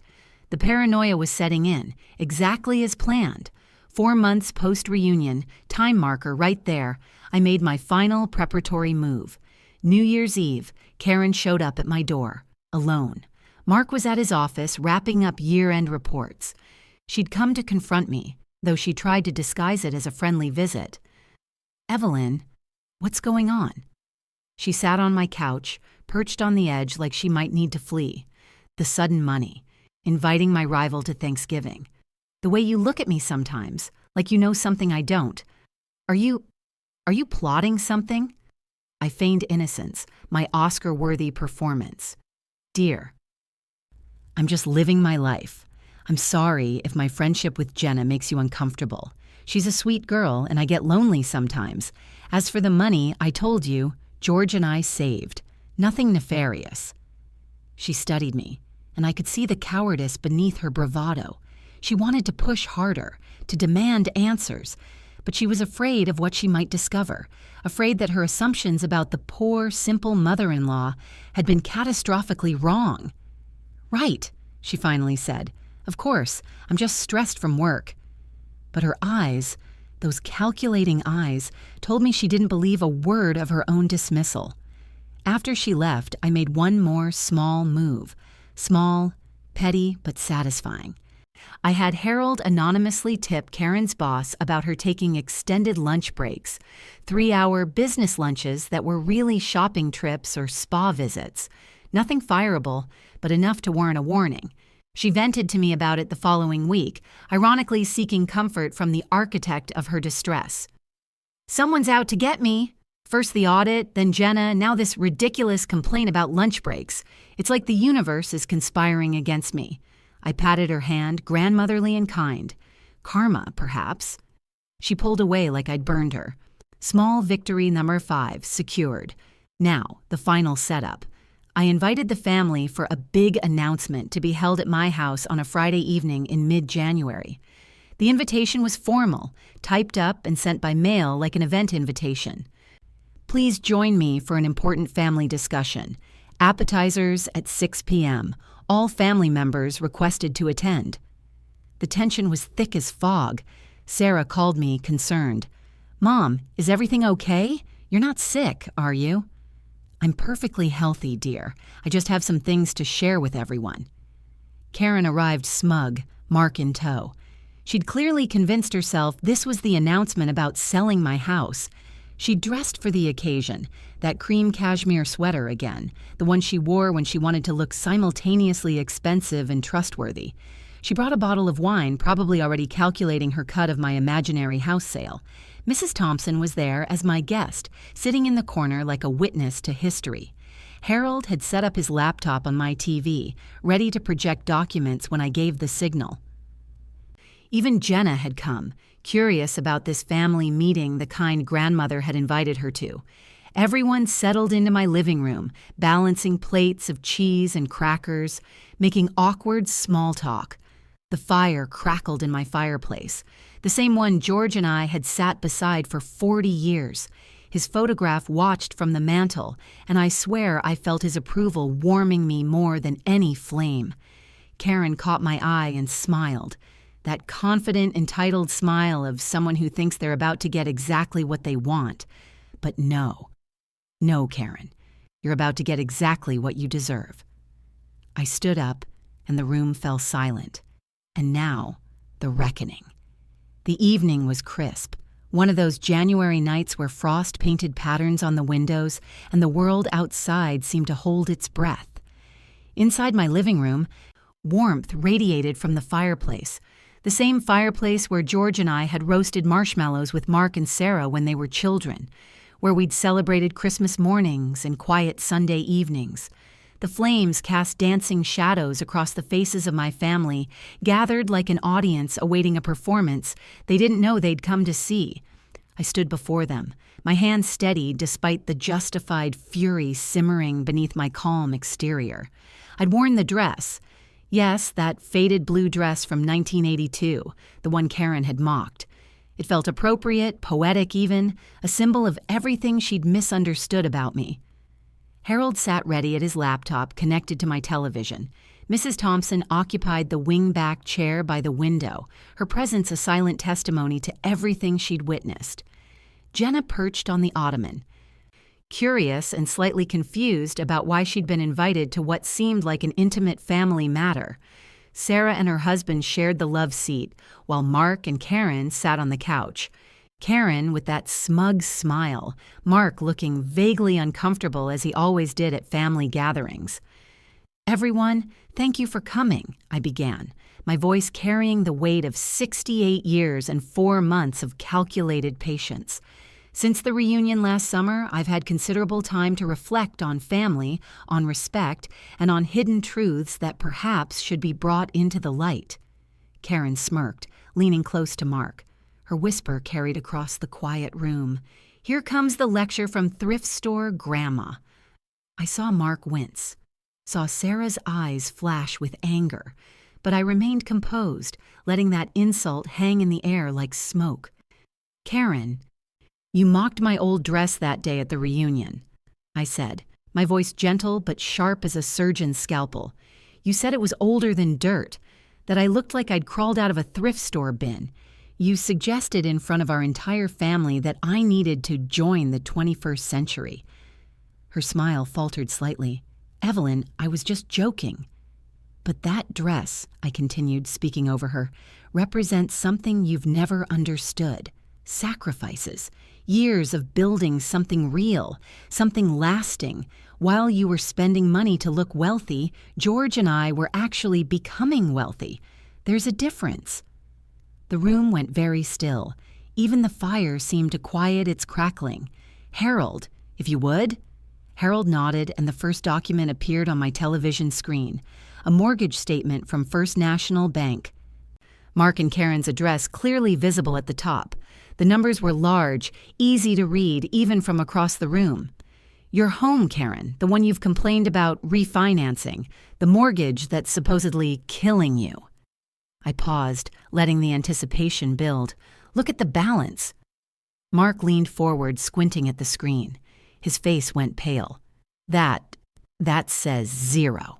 The paranoia was setting in, exactly as planned. 4 months post-reunion, time marker right there, I made my final preparatory move. New Year's Eve, Karen showed up at my door, alone. Mark was at his office wrapping up year-end reports. She'd come to confront me, though she tried to disguise it as a friendly visit. "Evelyn, what's going on?" She sat on my couch, perched on the edge like she might need to flee. The sudden money, inviting my rival to Thanksgiving. The way you look at me sometimes, like you know something I don't. Are you plotting something?" I feigned innocence, my Oscar-worthy performance. "Dear, I'm just living my life. I'm sorry if my friendship with Jenna makes you uncomfortable. She's a sweet girl, and I get lonely sometimes. As for the money, I told you, George and I saved. Nothing nefarious." She studied me, and I could see the cowardice beneath her bravado. She wanted to push harder, to demand answers, but she was afraid of what she might discover, afraid that her assumptions about the poor, simple mother-in-law had been catastrophically wrong. "Right," she finally said. "Of course, I'm just stressed from work." But her eyes, those calculating eyes, told me she didn't believe a word of her own dismissal. After she left, I made one more small move. Small, petty, but satisfying. I had Harold anonymously tip Karen's boss about her taking extended lunch breaks, 3-hour business lunches that were really shopping trips or spa visits. Nothing fireable, but enough to warrant a warning. She vented to me about it the following week, ironically seeking comfort from the architect of her distress. "Someone's out to get me." First the audit, then Jenna, now this ridiculous complaint about lunch breaks. It's like the universe is conspiring against me. I patted her hand, grandmotherly and kind. Karma, perhaps. She pulled away like I'd burned her. Small victory number 5, secured. Now, the final setup. I invited the family for a big announcement to be held at my house on a Friday evening in mid-January. The invitation was formal, typed up and sent by mail like an event invitation. "Please join me for an important family discussion. Appetizers at 6 p.m. All family members requested to attend." The tension was thick as fog. Sarah called me, concerned. "Mom, is everything okay? You're not sick, are you?" "I'm perfectly healthy, dear. I just have some things to share with everyone." Karen arrived smug, Mark in tow. She'd clearly convinced herself this was the announcement about selling my house. She dressed for the occasion, that cream cashmere sweater again, the one she wore when she wanted to look simultaneously expensive and trustworthy. She brought a bottle of wine, probably already calculating her cut of my imaginary house sale. Mrs. Thompson was there as my guest, sitting in the corner like a witness to history. Harold had set up his laptop on my TV, ready to project documents when I gave the signal. Even Jenna had come, curious about this family meeting the kind grandmother had invited her to. Everyone settled into my living room, balancing plates of cheese and crackers, making awkward small talk. The fire crackled in my fireplace, the same one George and I had sat beside for 40 years. His photograph watched from the mantel, and I swear I felt his approval warming me more than any flame. Karen caught my eye and smiled. That confident, entitled smile of someone who thinks they're about to get exactly what they want. But no. No, Karen. You're about to get exactly what you deserve. I stood up, and the room fell silent. And now, the reckoning. The evening was crisp, one of those January nights where frost painted patterns on the windows and the world outside seemed to hold its breath. Inside my living room, warmth radiated from the fireplace, the same fireplace where George and I had roasted marshmallows with Mark and Sarah when they were children, where we'd celebrated Christmas mornings and quiet Sunday evenings. The flames cast dancing shadows across the faces of my family, gathered like an audience awaiting a performance they didn't know they'd come to see. I stood before them, my hands steady despite the justified fury simmering beneath my calm exterior. I'd worn the dress. Yes, that faded blue dress from 1982, the one Karen had mocked. It felt appropriate, poetic even, a symbol of everything she'd misunderstood about me. Harold sat ready at his laptop connected to my television. Mrs. Thompson occupied the wing-back chair by the window, her presence a silent testimony to everything she'd witnessed. Jenna perched on the ottoman, curious and slightly confused about why she'd been invited to what seemed like an intimate family matter. Sarah and her husband shared the love seat, while Mark and Karen sat on the couch. Karen with that smug smile, Mark looking vaguely uncomfortable as he always did at family gatherings. "Everyone, thank you for coming," I began, my voice carrying the weight of 68 years and 4 months of calculated patience. Since the reunion last summer, I've had considerable time to reflect on family, on respect, and on hidden truths that perhaps should be brought into the light. Karen smirked, leaning close to Mark. Her whisper carried across the quiet room. "Here comes the lecture from thrift store Grandma." I saw Mark wince, saw Sarah's eyes flash with anger, but I remained composed, letting that insult hang in the air like smoke. "Karen, you mocked my old dress that day at the reunion," I said, my voice gentle but sharp as a surgeon's scalpel. "You said it was older than dirt, that I looked like I'd crawled out of a thrift store bin. You suggested in front of our entire family that I needed to join the 21st century." Her smile faltered slightly. "Evelyn, I was just joking." But that dress, I continued, speaking over her, represents something you've never understood. Sacrifices. Years of building something real, something lasting. While you were spending money to look wealthy, George and I were actually becoming wealthy. There's a difference." The room went very still. Even the fire seemed to quiet its crackling. "Harold, if you would?" Harold nodded, and the first document appeared on my television screen. A mortgage statement from First National Bank. Mark and Karen's address clearly visible at the top. The numbers were large, easy to read even from across the room. "Your home, Karen, the one you've complained about refinancing, the mortgage that's supposedly killing you." I paused, letting the anticipation build. "Look at the balance." Mark leaned forward, squinting at the screen. His face went pale. That says zero."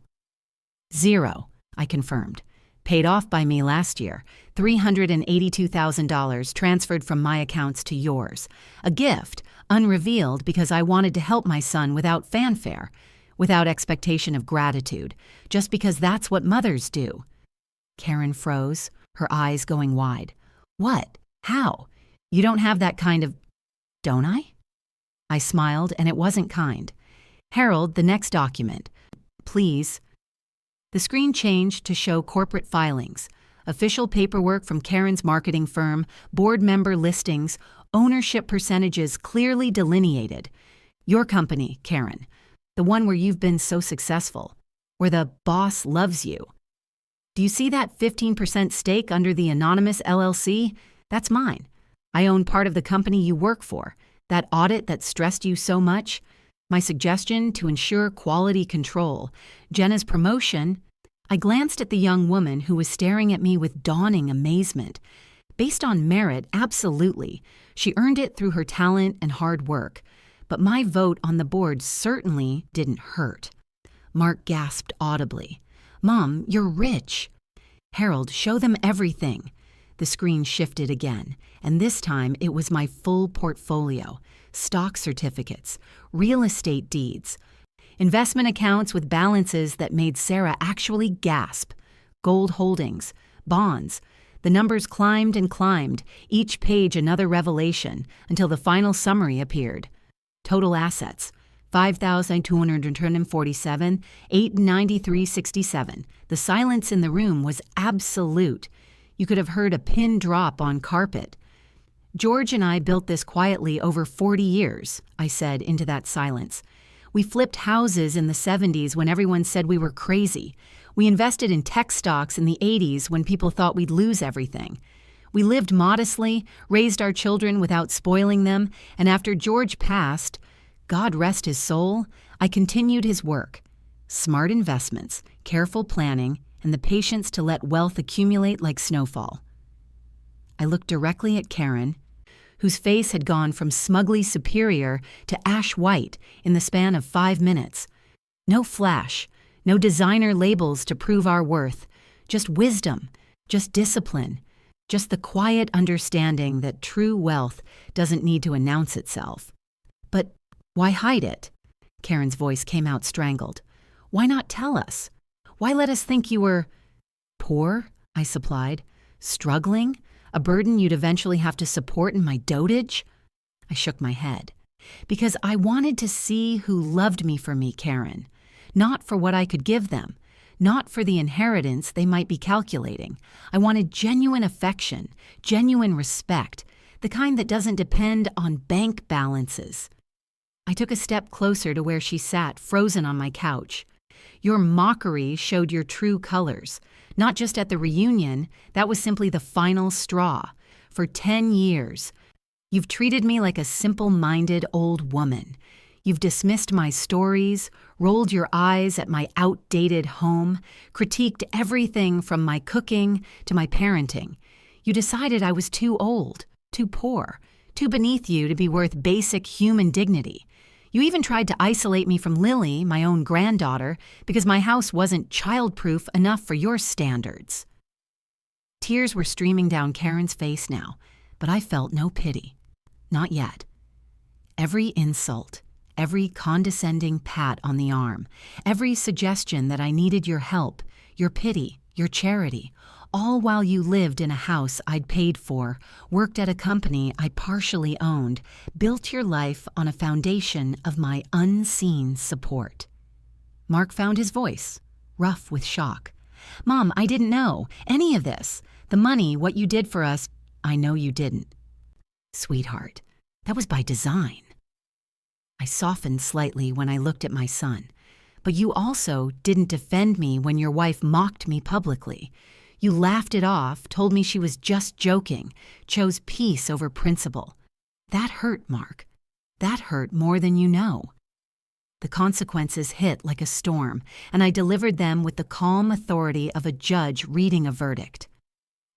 "Zero," I confirmed. "Paid off by me last year. $382,000 transferred from my accounts to yours. A gift, unrevealed because I wanted to help my son without fanfare, without expectation of gratitude, just because that's what mothers do." Karen froze, her eyes going wide. "What? How? You don't have that kind of—" "Don't I?" I smiled, and it wasn't kind. "Harold, the next document. Please." The screen changed to show corporate filings, official paperwork from Karen's marketing firm, board member listings, ownership percentages clearly delineated. "Your company, Karen, the one where you've been so successful, where the boss loves you. Do you see that 15% stake under the anonymous LLC? That's mine. I own part of the company you work for. That audit that stressed you so much? My suggestion to ensure quality control. Jenna's promotion." I glanced at the young woman who was staring at me with dawning amazement. Based on merit, absolutely. She earned it through her talent and hard work. But my vote on the board certainly didn't hurt. Mark gasped audibly. "Mom, you're rich." "Harold, show them everything." The screen shifted again, and this time it was my full portfolio. Stock certificates, real estate deeds, investment accounts with balances that made Sarah actually gasp, gold holdings, bonds. The numbers climbed and climbed, each page another revelation, until the final summary appeared. Total assets, $5,247, $893.67. The silence in the room was absolute. You could have heard a pin drop on carpet. "George and I built this quietly over 40 years, I said into that silence. "We flipped houses in the 70s when everyone said we were crazy. We invested in tech stocks in the 80s when people thought we'd lose everything. We lived modestly, raised our children without spoiling them, and after George passed, God rest his soul, I continued his work. Smart investments, careful planning, and the patience to let wealth accumulate like snowfall." I looked directly at Karen, whose face had gone from smugly superior to ash white in the span of 5 minutes. No flash, no designer labels to prove our worth, just wisdom, just discipline, just the quiet understanding that true wealth doesn't need to announce itself. "But why hide it?" Karen's voice came out strangled. "Why not tell us? Why let us think you were—" "Poor," I supplied. "Struggling? A burden you'd eventually have to support in my dotage?" I shook my head. "Because I wanted to see who loved me for me, Karen. Not for what I could give them. Not for the inheritance they might be calculating. I wanted genuine affection, genuine respect, the kind that doesn't depend on bank balances." I took a step closer to where she sat, frozen on my couch. "Your mockery showed your true colors. Not just at the reunion, that was simply the final straw. For 10 years, you've treated me like a simple-minded old woman. You've dismissed my stories, rolled your eyes at my outdated home, critiqued everything from my cooking to my parenting. You decided I was too old, too poor, too beneath you to be worth basic human dignity. You even tried to isolate me from Lily, my own granddaughter, because my house wasn't child-proof enough for your standards." Tears were streaming down Karen's face now, but I felt no pity. Not yet. Every insult, every condescending pat on the arm, every suggestion that I needed your help, your pity, your charity, all while you lived in a house I'd paid for, worked at a company I partially owned, built your life on a foundation of my unseen support. Mark found his voice, rough with shock. Mom, I didn't know any of this. The money, what you did for us, I know you didn't. Sweetheart, that was by design. I softened slightly when I looked at my son. But you also didn't defend me when your wife mocked me publicly. You laughed it off, told me she was just joking, chose peace over principle. That hurt, Mark. That hurt more than you know. The consequences hit like a storm, and I delivered them with the calm authority of a judge reading a verdict.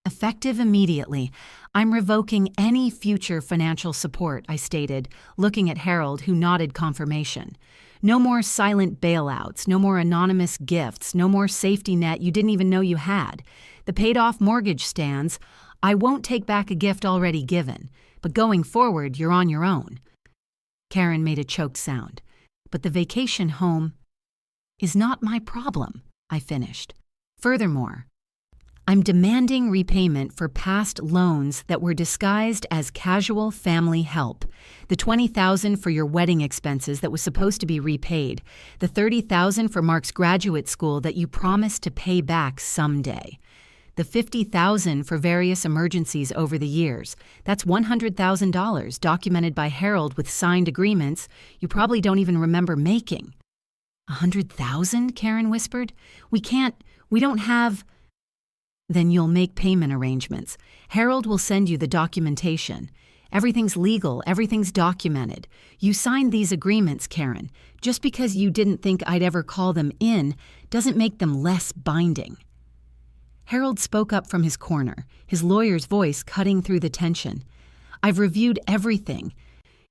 Effective immediately, I'm revoking any future financial support, I stated, looking at Harold, who nodded confirmation. No more silent bailouts, no more anonymous gifts, no more safety net you didn't even know you had. The paid-off mortgage stands. I won't take back a gift already given, but going forward, you're on your own. Karen made a choked sound. But the vacation home is not my problem, I finished. Furthermore, I'm demanding repayment for past loans that were disguised as casual family help. The $20,000 for your wedding expenses that was supposed to be repaid. The $30,000 for Mark's graduate school that you promised to pay back someday. The $50,000 for various emergencies over the years. That's $100,000 documented by Harold with signed agreements you probably don't even remember making. $100,000? Karen whispered. We don't have... Then you'll make payment arrangements. Harold will send you the documentation. Everything's legal, everything's documented. You signed these agreements, Karen. Just because you didn't think I'd ever call them in doesn't make them less binding. Harold spoke up from his corner, his lawyer's voice cutting through the tension. I've reviewed everything.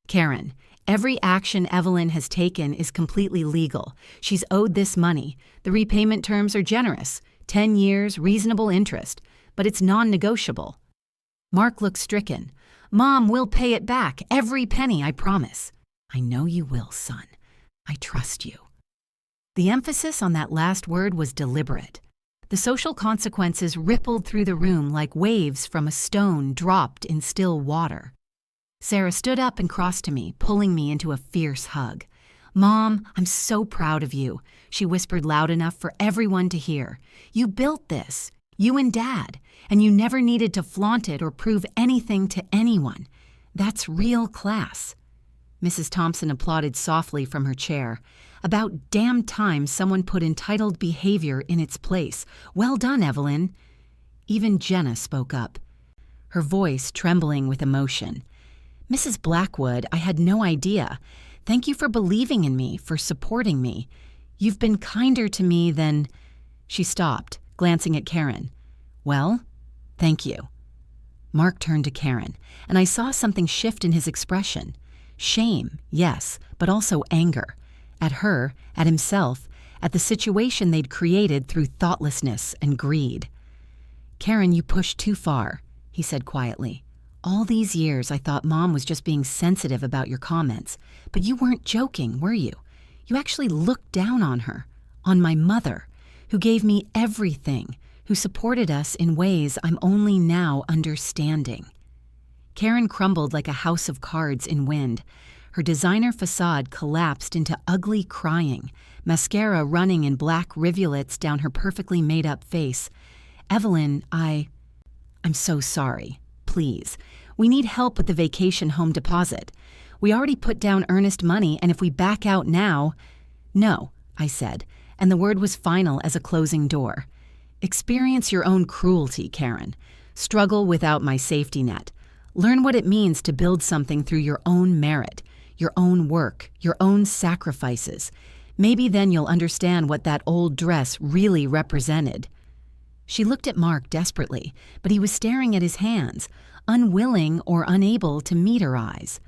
Karen, every action Evelyn has taken is completely legal. She's owed this money. The repayment terms are generous. 10 years, reasonable interest. But it's non-negotiable. Mark looked stricken. Mom, we'll pay it back. Every penny, I promise. I know you will, son. I trust you. The emphasis on that last word was deliberate. The social consequences rippled through the room like waves from a stone dropped in still water. Sarah stood up and crossed to me, pulling me into a fierce hug. Mom, I'm so proud of you, she whispered loud enough for everyone to hear. You built this, you and Dad, and you never needed to flaunt it or prove anything to anyone. That's real class. Mrs. Thompson applauded softly from her chair. About damn time someone put entitled behavior in its place. Well done, Evelyn. Even Jenna spoke up, her voice trembling with emotion. Mrs. Blackwood, I had no idea. Thank you for believing in me, for supporting me. You've been kinder to me than... She stopped, glancing at Karen. Well, thank you. Mark turned to Karen, and I saw something shift in his expression. Shame, yes, but also anger. At her, at himself, at the situation they'd created through thoughtlessness and greed. Karen, you pushed too far, he said quietly. All these years I thought Mom was just being sensitive about your comments, but you weren't joking, were you? You actually looked down on her, on my mother, who gave me everything, who supported us in ways I'm only now understanding. Karen crumbled like a house of cards in wind. Her designer facade collapsed into ugly crying, mascara running in black rivulets down her perfectly made-up face. Evelyn, I'm so sorry. Please. We need help with the vacation home deposit. We already put down earnest money, and if we back out now... No, I said, and the word was final as a closing door. Experience your own cruelty, Karen. Struggle without my safety net. Learn what it means to build something through your own merit, your own work, your own sacrifices. Maybe then you'll understand what that old dress really represented. She looked at Mark desperately, but he was staring at his hands, unwilling or unable to meet her eyes.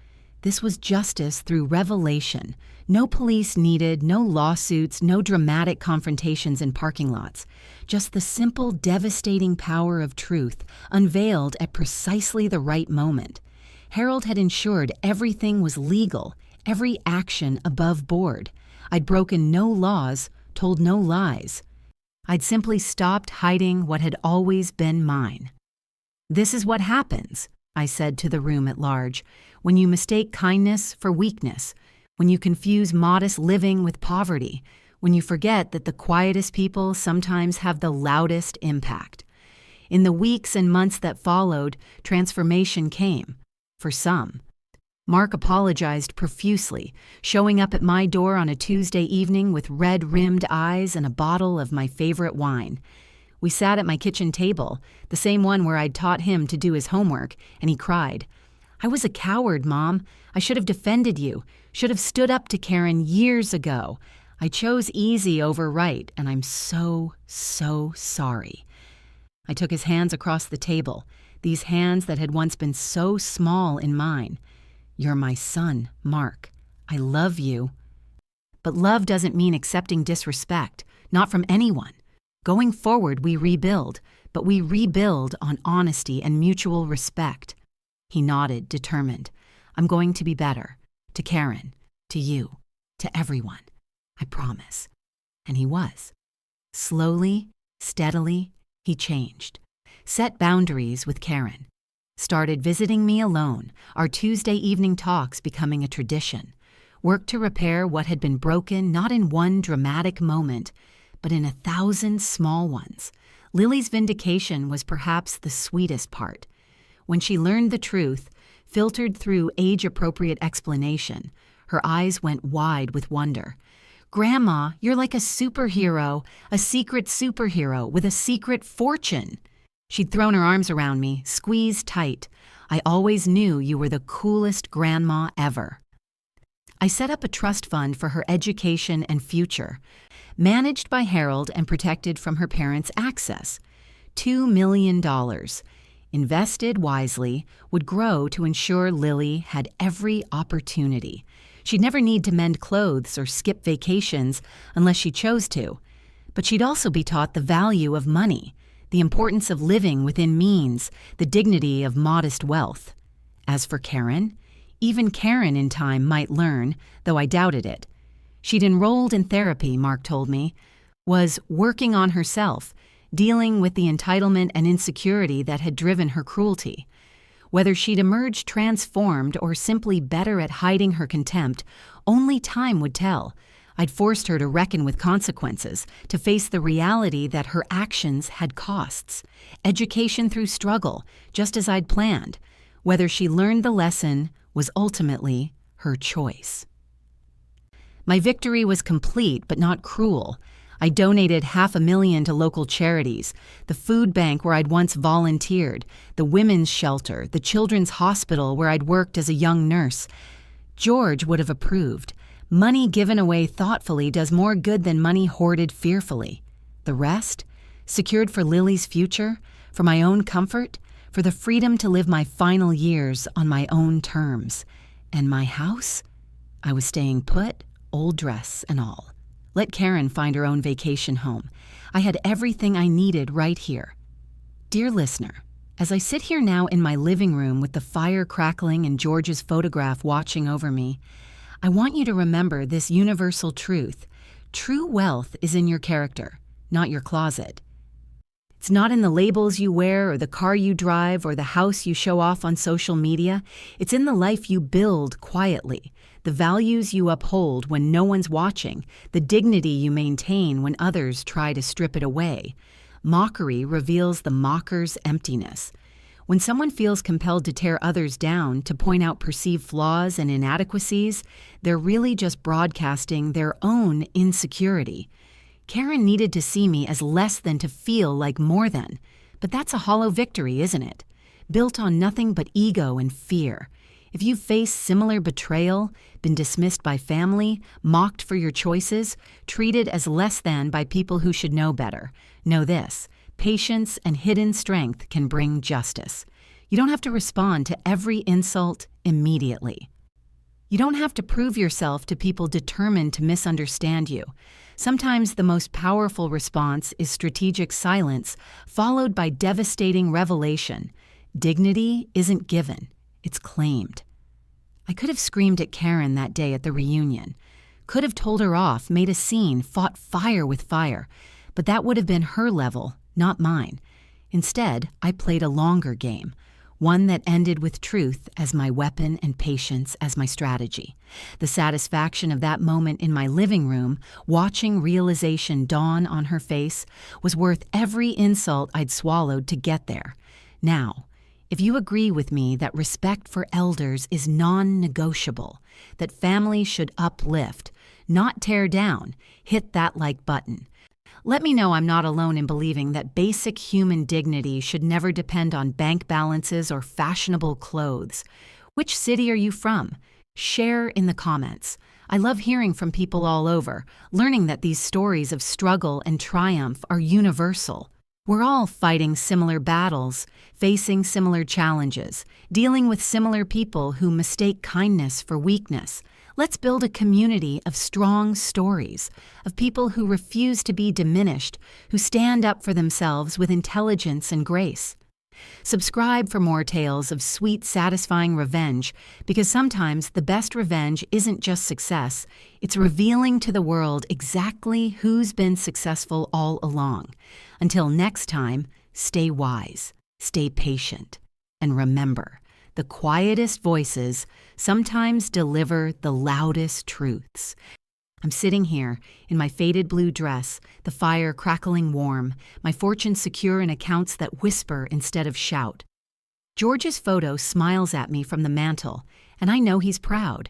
This was justice through revelation. No police needed, no lawsuits, no dramatic confrontations in parking lots. Just the simple, devastating power of truth, unveiled at precisely the right moment. Harold had ensured everything was legal, every action above board. I'd broken no laws, told no lies. I'd simply stopped hiding what had always been mine. "This is what happens," I said to the room at large, "when you mistake kindness for weakness, when you confuse modest living with poverty, when you forget that the quietest people sometimes have the loudest impact." In the weeks and months that followed, transformation came. For some. Mark apologized profusely, showing up at my door on a Tuesday evening with red-rimmed eyes and a bottle of my favorite wine. We sat at my kitchen table, the same one where I'd taught him to do his homework, and he cried, "I was a coward, Mom. I should have defended you, should have stood up to Karen years ago. I chose easy over right, and I'm so sorry." I took his hands across the table, these hands that had once been so small in mine. "You're my son, Mark. I love you." But love doesn't mean accepting disrespect, not from anyone. Going forward, we rebuild, but we rebuild on honesty and mutual respect. He nodded, determined. "I'm going to be better. To Karen, to you, to everyone. I promise." And he was. Slowly, steadily, he changed. Set boundaries with Karen. Started visiting me alone, our Tuesday evening talks becoming a tradition. Worked to repair what had been broken not in one dramatic moment, but in 1,000 small ones. Lily's vindication was perhaps the sweetest part. When she learned the truth, filtered through age-appropriate explanation, her eyes went wide with wonder. "Grandma, you're like a superhero, a secret superhero with a secret fortune." She'd thrown her arms around me, squeezed tight. "I always knew you were the coolest grandma ever." I set up a trust fund for her education and future, managed by Harold and protected from her parents' access. $2 million. Invested wisely, would grow to ensure Lily had every opportunity. She'd never need to mend clothes or skip vacations unless she chose to. But she'd also be taught the value of money, the importance of living within means, the dignity of modest wealth. As for Karen, even Karen in time might learn, though I doubted it. She'd enrolled in therapy, Mark told me, was working on herself, dealing with the entitlement and insecurity that had driven her cruelty. Whether she'd emerged transformed or simply better at hiding her contempt, only time would tell. I'd forced her to reckon with consequences, to face the reality that her actions had costs. Education through struggle, just as I'd planned. Whether she learned the lesson was ultimately her choice. My victory was complete but not cruel. I donated $500,000 to local charities, the food bank where I'd once volunteered, the women's shelter, the children's hospital where I'd worked as a young nurse. George would have approved. Money given away thoughtfully does more good than money hoarded fearfully. The rest? Secured for Lily's future, for my own comfort, for the freedom to live my final years on my own terms. And my house? I was staying put, old dress and all. Let Karen find her own vacation home. I had everything I needed right here. Dear listener, as I sit here now in my living room with the fire crackling and George's photograph watching over me, I want you to remember this universal truth. True wealth is in your character, not your closet. It's not in the labels you wear or the car you drive or the house you show off on social media. It's in the life you build quietly, the values you uphold when no one's watching, the dignity you maintain when others try to strip it away. Mockery reveals the mocker's emptiness. When someone feels compelled to tear others down, to point out perceived flaws and inadequacies, they're really just broadcasting their own insecurity. Karen needed to see me as less than to feel like more than. But that's a hollow victory, isn't it? Built on nothing but ego and fear. If you've faced similar betrayal, been dismissed by family, mocked for your choices, treated as less than by people who should know better, know this. Patience and hidden strength can bring justice. You don't have to respond to every insult immediately. You don't have to prove yourself to people determined to misunderstand you. Sometimes the most powerful response is strategic silence, followed by devastating revelation. Dignity isn't given, it's claimed. I could have screamed at Karen that day at the reunion. Could have told her off, made a scene, fought fire with fire. But that would have been her level, not mine. Instead, I played a longer game, one that ended with truth as my weapon and patience as my strategy. The satisfaction of that moment in my living room, watching realization dawn on her face, was worth every insult I'd swallowed to get there. Now, if you agree with me that respect for elders is non-negotiable, that families should uplift, not tear down, hit that like button. Let me know I'm not alone in believing that basic human dignity should never depend on bank balances or fashionable clothes. Which city are you from? Share in the comments. I love hearing from people all over, learning that these stories of struggle and triumph are universal. We're all fighting similar battles, facing similar challenges, dealing with similar people who mistake kindness for weakness. Let's build a community of strong stories, of people who refuse to be diminished, who stand up for themselves with intelligence and grace. Subscribe for more tales of sweet, satisfying revenge, because sometimes the best revenge isn't just success, it's revealing to the world exactly who's been successful all along. Until next time, stay wise, stay patient, and remember, the quietest voices sometimes deliver the loudest truths. I'm sitting here in my faded blue dress, the fire crackling warm, my fortune secure in accounts that whisper instead of shout. George's photo smiles at me from the mantel, and I know he's proud.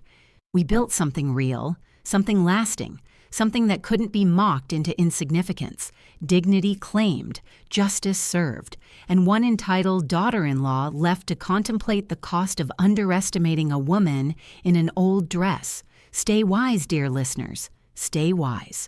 We built something real, something lasting, something that couldn't be mocked into insignificance, dignity claimed, justice served, and one entitled daughter-in-law left to contemplate the cost of underestimating a woman in an old dress. Stay wise, dear listeners. Stay wise.